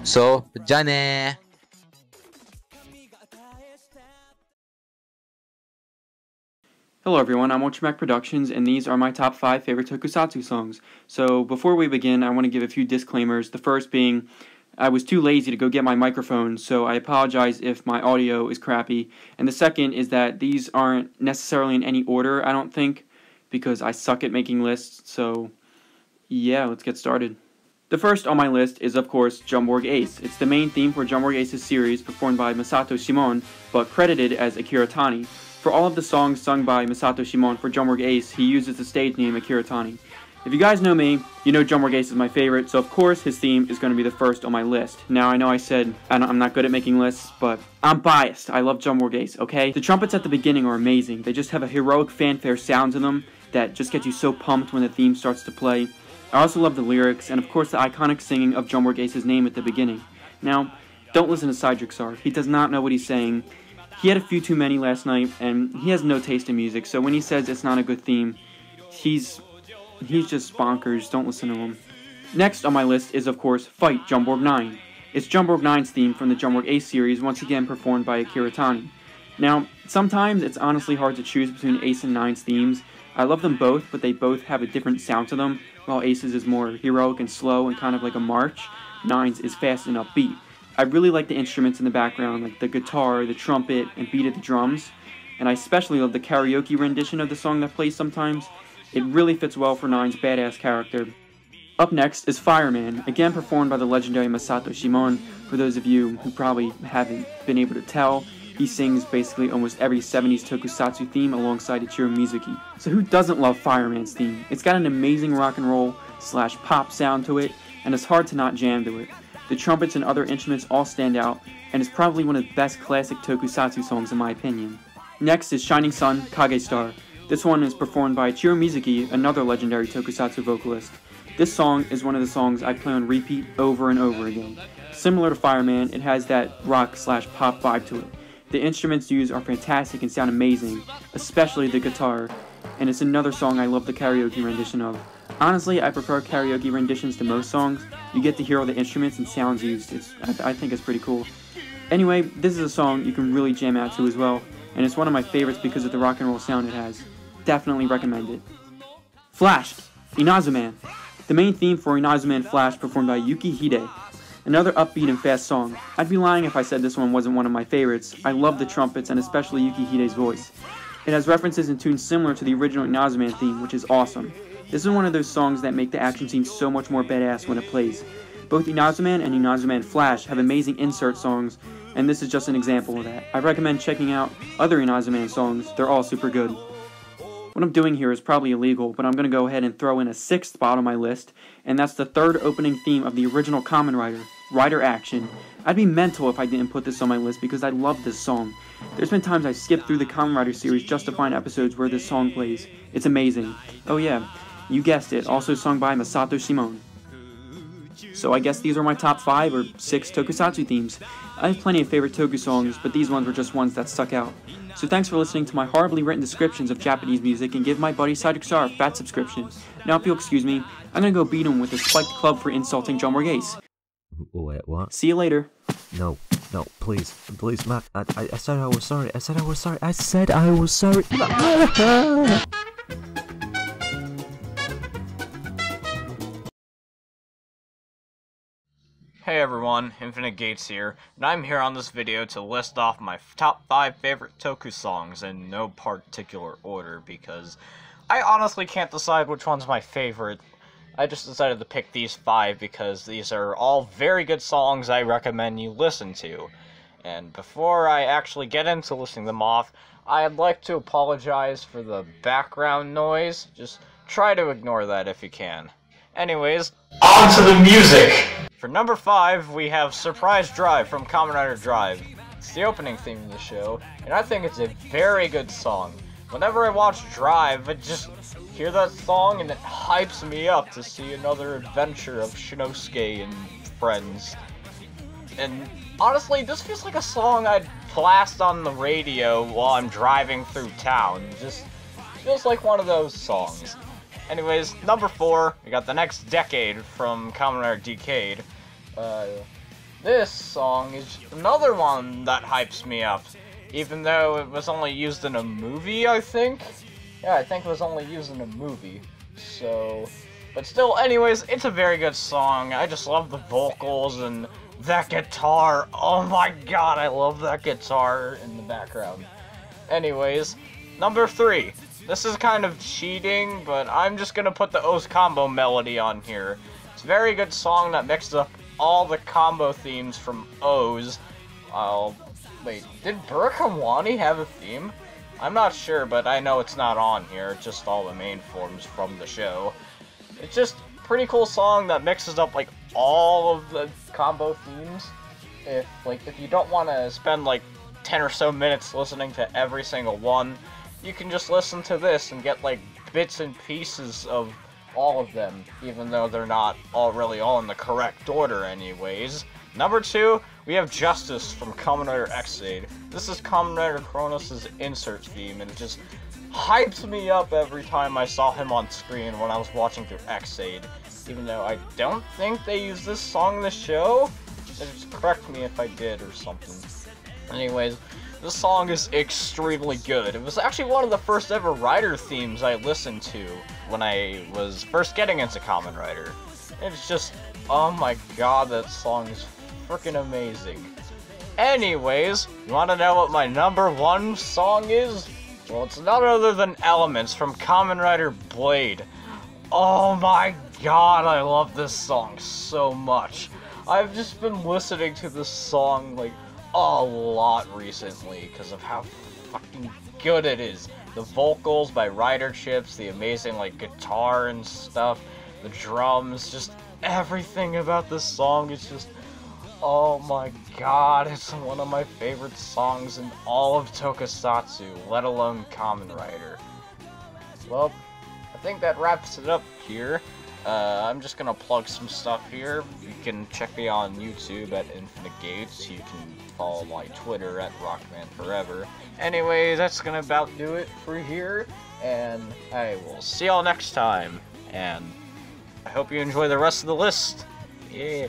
So, Jane. Hello everyone, I'm Ultramac Productions, and these are my top 5 favorite Tokusatsu songs. So before we begin, I want to give a few disclaimers. The first being, I was too lazy to go get my microphone, so I apologize if my audio is crappy. And the second is that these aren't necessarily in any order, I don't think, because I suck at making lists, so yeah, let's get started. The first on my list is, of course, Jumborg Ace. It's the main theme for Jumborg Ace's series, performed by Masato Shimon, but credited as Akira Tani. For all of the songs sung by Masato Shimon for Jumborg Ace, he uses the stage name Akira Tani. If you guys know me, you know Jumborg Ace is my favorite, so of course his theme is going to be the first on my list. Now, I know I said I'm not good at making lists, but I'm biased. I love Jumborg Ace, okay? The trumpets at the beginning are amazing. They just have a heroic fanfare sound to them that just gets you so pumped when the theme starts to play. I also love the lyrics, and of course the iconic singing of Jumborg Ace's name at the beginning. Now, don't listen to Cydrixar. He does not know what he's saying. He had a few too many last night, and he has no taste in music, so when he says it's not a good theme, he's just bonkers. Don't listen to him. Next on my list is, of course, Fight Jumborg 9. It's Jumborg 9's theme from the Jumborg Ace series, once again performed by Akira Tani. Now, sometimes it's honestly hard to choose between Ace and 9's themes. I love them both, but they both have a different sound to them. While Ace's is more heroic and slow and kind of like a march, 9's is fast and upbeat. I really like the instruments in the background, like the guitar, the trumpet, and beat of the drums. And I especially love the karaoke rendition of the song that plays sometimes. It really fits well for 9's badass character. Up next is Fireman, again performed by the legendary Masato Shimon. For those of you who probably haven't been able to tell, he sings basically almost every 70s tokusatsu theme alongside Ichiro Mizuki. So who doesn't love Fireman's theme? It's got an amazing rock and roll / pop sound to it, and it's hard to not jam to it. The trumpets and other instruments all stand out, and it's probably one of the best classic tokusatsu songs in my opinion. Next is Shining Sun, Kage Star. This one is performed by Ichiro Mizuki, another legendary tokusatsu vocalist. This song is one of the songs I play on repeat over and over again. Similar to Fireman, it has that rock / pop vibe to it. The instruments used are fantastic and sound amazing, especially the guitar, and it's another song I love the karaoke rendition of. Honestly, I prefer karaoke renditions to most songs. You get to hear all the instruments and sounds used. I think it's pretty cool. Anyway, this is a song you can really jam out to as well, and it's one of my favorites because of the rock and roll sound it has. Definitely recommend it. Flash, Inazuman. The main theme for Inazuman Flash performed by Yuki Hide. Another upbeat and fast song. I'd be lying if I said this one wasn't one of my favorites. I love the trumpets and especially Yuki Hide's voice. It has references and tunes similar to the original Inazuman theme, which is awesome. This is one of those songs that make the action scene so much more badass when it plays. Both Inazuman and Inazuman Flash have amazing insert songs, and this is just an example of that. I recommend checking out other Inazuman songs, they're all super good. What I'm doing here is probably illegal, but I'm going to go ahead and throw in a 6th spot on my list, and that's the 3rd opening theme of the original Kamen Rider, Rider Action. I'd be mental if I didn't put this on my list because I love this song. There's been times I skipped through the Kamen Rider series just to find episodes where this song plays. It's amazing. Oh yeah, you guessed it, also sung by Masato Shimon. So I guess these are my top 5 or 6 tokusatsu themes. I have plenty of favorite toku songs, but these ones were just ones that stuck out. So thanks for listening to my horribly written descriptions of Japanese music, and give my buddy Cydrixar a fat subscription. Now if you'll excuse me, I'm gonna go beat him with a spiked club for insulting Jumborg Ace. Wait, what? See you later. No, please, Mac. I said I was sorry. I said I was sorry. everyone, Infinite Gates here, and I'm here on this video to list off my top 5 favorite Toku songs in no particular order, because I honestly can't decide which one's my favorite. I just decided to pick these 5 because these are all very good songs I recommend you listen to. And before I actually get into listing them off, I'd like to apologize for the background noise. Just try to ignore that if you can. Anyways, on to the music! For number 5, we have Surprise Drive from Kamen Rider Drive. It's the opening theme of the show, and I think it's a very good song. Whenever I watch Drive, I just hear that song and it hypes me up to see another adventure of Shinosuke and friends. And honestly, this feels like a song I'd blast on the radio while I'm driving through town. It just feels like one of those songs. Anyways, number 4, we got The Next Decade from Kamen Rider Decade. This song is another one that hypes me up, even though it was only used in a movie, I think? Yeah, I think it was only used in a movie, so... But still, anyways, it's a very good song. I just love the vocals and that guitar. Oh my god, I love that guitar in the background. Anyways, number 3. This is kind of cheating, but I'm just gonna put the O's combo melody on here. It's a very good song that mixes up all the combo themes from O's. Wait, did Burakawani have a theme? I'm not sure, but I know it's not on here, it's just all the main forms from the show. It's just a pretty cool song that mixes up, like, all of the combo themes. If you don't want to spend, like, 10 or so minutes listening to every single one, you can just listen to this and get, like, bits and pieces of all of them, even though they're not really all in the correct order anyways. Number 2, we have Justice from Kamen Rider Xaid. This is Kamen Rider Kronos' insert theme, and it just hypes me up every time I saw him on screen when I was watching through Xaid. Even though I don't think they use this song in the show. Just correct me if I did or something. Anyways, this song is extremely good. It was actually one of the first ever Rider themes I listened to when I was first getting into Kamen Rider. It's just, oh my god, that song is freaking amazing. Anyways, you want to know what my number 1 song is? Well, it's none other than Elements from Kamen Rider Blade. Oh my god, I love this song so much. I've just been listening to this song, like, a lot recently because of how fucking good it is. The vocals by Rider Chips, the amazing, like, guitar and stuff, the drums, just everything about this song is just, oh my god, it's one of my favorite songs in all of Tokusatsu, let alone Kamen Rider. Well, I think that wraps it up here. I'm just gonna plug some stuff here. You can check me on YouTube at Infinite Gates. You can follow my Twitter at RockmanForever. Anyway, that's gonna about do it for here, and I will see y'all next time. And I hope you enjoy the rest of the list. Yeah.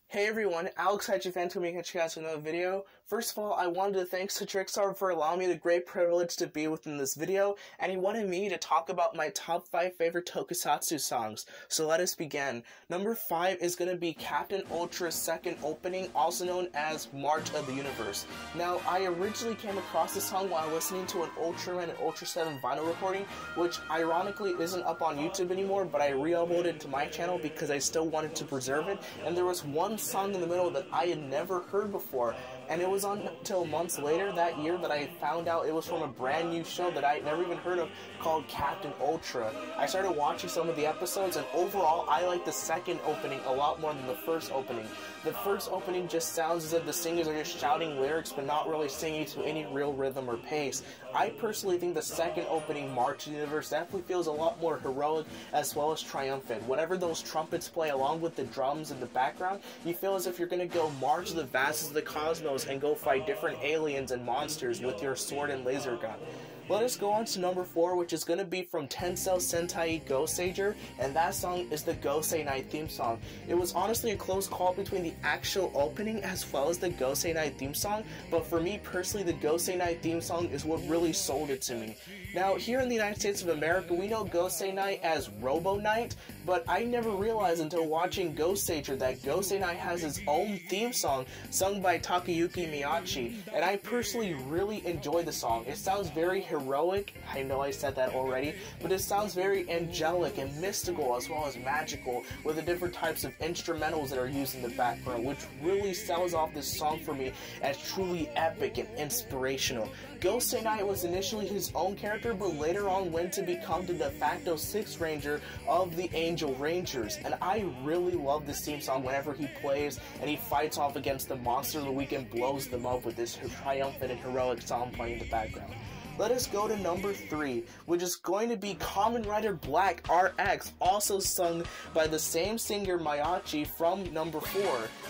Hey everyone, Alex Hedgefan coming at you guys with another video. First of all, I wanted to thank Cedrixar for allowing me the great privilege to be within this video, and he wanted me to talk about my top 5 favorite Tokusatsu songs. So let us begin. Number 5 is going to be Captain Ultra's second opening, also known as March of the Universe. Now, I originally came across this song while listening to an Ultraman and Ultra 7 vinyl recording, which ironically isn't up on YouTube anymore, but I re-uploaded it to my channel because I still wanted to preserve it, and there was one song in the middle that I had never heard before, and it was until months later that year that I found out it was from a brand new show that I had never even heard of called Captain Ultra. I started watching some of the episodes, and overall I like the second opening a lot more than the first opening. The first opening just sounds as if the singers are just shouting lyrics but not really singing to any real rhythm or pace. I personally think the second opening, March of the Universe, definitely feels a lot more heroic as well as triumphant. Whenever those trumpets play along with the drums in the background, you feel as if you're going to go march to the vastness of the cosmos and go fight different aliens and monsters with your sword and laser gun. Let us go on to number 4, which is going to be from Tensei Sentai Goseiger, and that song is the Gosei Night theme song. It was honestly a close call between the actual opening as well as the Gosei Night theme song, but for me personally, the Gosei Night theme song is what really sold it to me. Now, here in the United States of America, we know Gosei Night as Robo Night, but I never realized until watching Goseiger that Gosei Night has its own theme song sung by Takayuki Miyachi, and I personally really enjoy the song. It sounds very heroic, I know I said that already, but it sounds very angelic and mystical as well as magical, with the different types of instrumentals that are used in the background, which really sells off this song for me as truly epic and inspirational. Gosei Night was initially his own character, but later on went to become the de facto 6th Ranger of the Angel Rangers, and I really love this theme song whenever he plays and he fights off against the monster of the week and blows them up with this triumphant and heroic song playing in the background. Let us go to number 3, which is going to be Kamen Rider Black RX, also sung by the same singer Miyachi from number 4.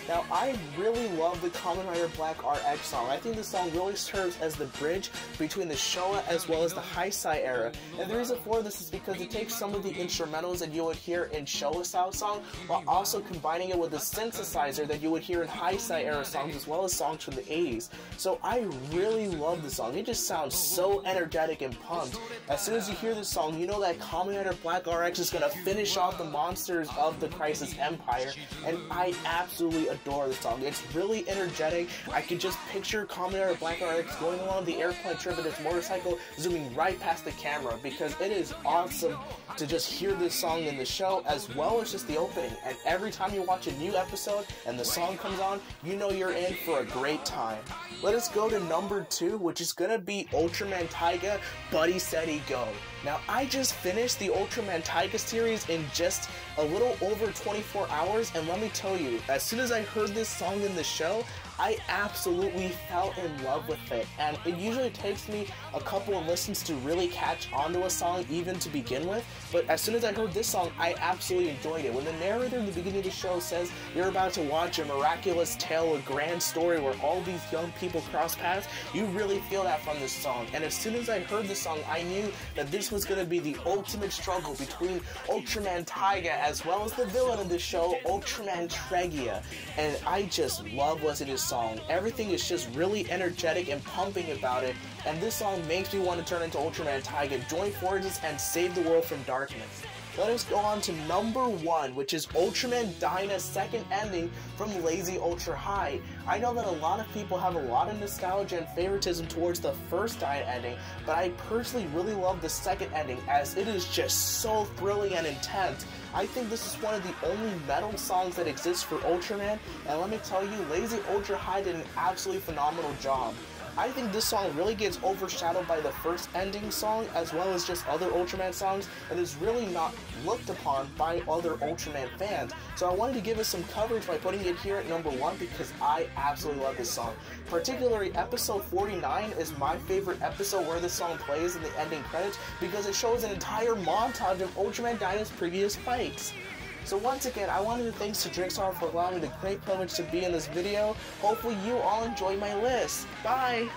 Now, I really love the Kamen Rider Black RX song. I think this song really serves as the bridge between the Showa as well as the Heisei era. And the reason for this is because it takes some of the instrumentals that you would hear in Showa style song, while also combining it with the synthesizer that you would hear in Heisei era songs as well as songs from the 80s. So I really love the song. It just sounds so energetic and pumped. As soon as you hear this song, you know that Kamen Rider Black RX is gonna finish off the monsters of the Crisis Empire, and I absolutely adore the song. It's really energetic. I can just picture Kamen Rider Black RX going along the airplane trip with his motorcycle, zooming right past the camera, because it is awesome to just hear this song in the show as well as just the opening. And every time you watch a new episode and the song comes on, you know you're in for a great time. Let us go to number 2, which is gonna be Ultraman Taiga, Buddy Steady Go. Now, I just finished the Ultraman Taiga series in just a little over 24 hours, and let me tell you, as soon as I heard this song in the show, I absolutely fell in love with it, and it usually takes me a couple of listens to really catch onto a song even to begin with, but as soon as I heard this song, I absolutely enjoyed it. When the narrator in the beginning of the show says you're about to watch a miraculous tale, a grand story where all these young people cross paths, you really feel that from this song, and as soon as I heard the song, I knew that this was going to be the ultimate struggle between Ultraman Taiga as well as the villain of the show, Ultraman Tregia, and I just love what's in this song. Everything is just really energetic and pumping about it, and this song makes me want to turn into Ultraman Taiga, join forces, and save the world from darkness. Let us go on to number 1, which is Ultraman Dyna's second ending from Lazy Ultra High. I know that a lot of people have a lot of nostalgia and favoritism towards the first Dyna ending, but I personally really love the second ending as it is just so thrilling and intense. I think this is one of the only metal songs that exists for Ultraman, and let me tell you, Lazy Ultra High did an absolutely phenomenal job. I think this song really gets overshadowed by the first ending song as well as just other Ultraman songs, and is really not looked upon by other Ultraman fans. So I wanted to give it some coverage by putting it here at number 1 because I absolutely love this song. Particularly episode 49 is my favorite episode where this song plays in the ending credits because it shows an entire montage of Ultraman Dyna's previous fights. So once again, I wanted to thank Cedrixar for allowing me the great privilege to be in this video. Hopefully you all enjoy my list. Bye!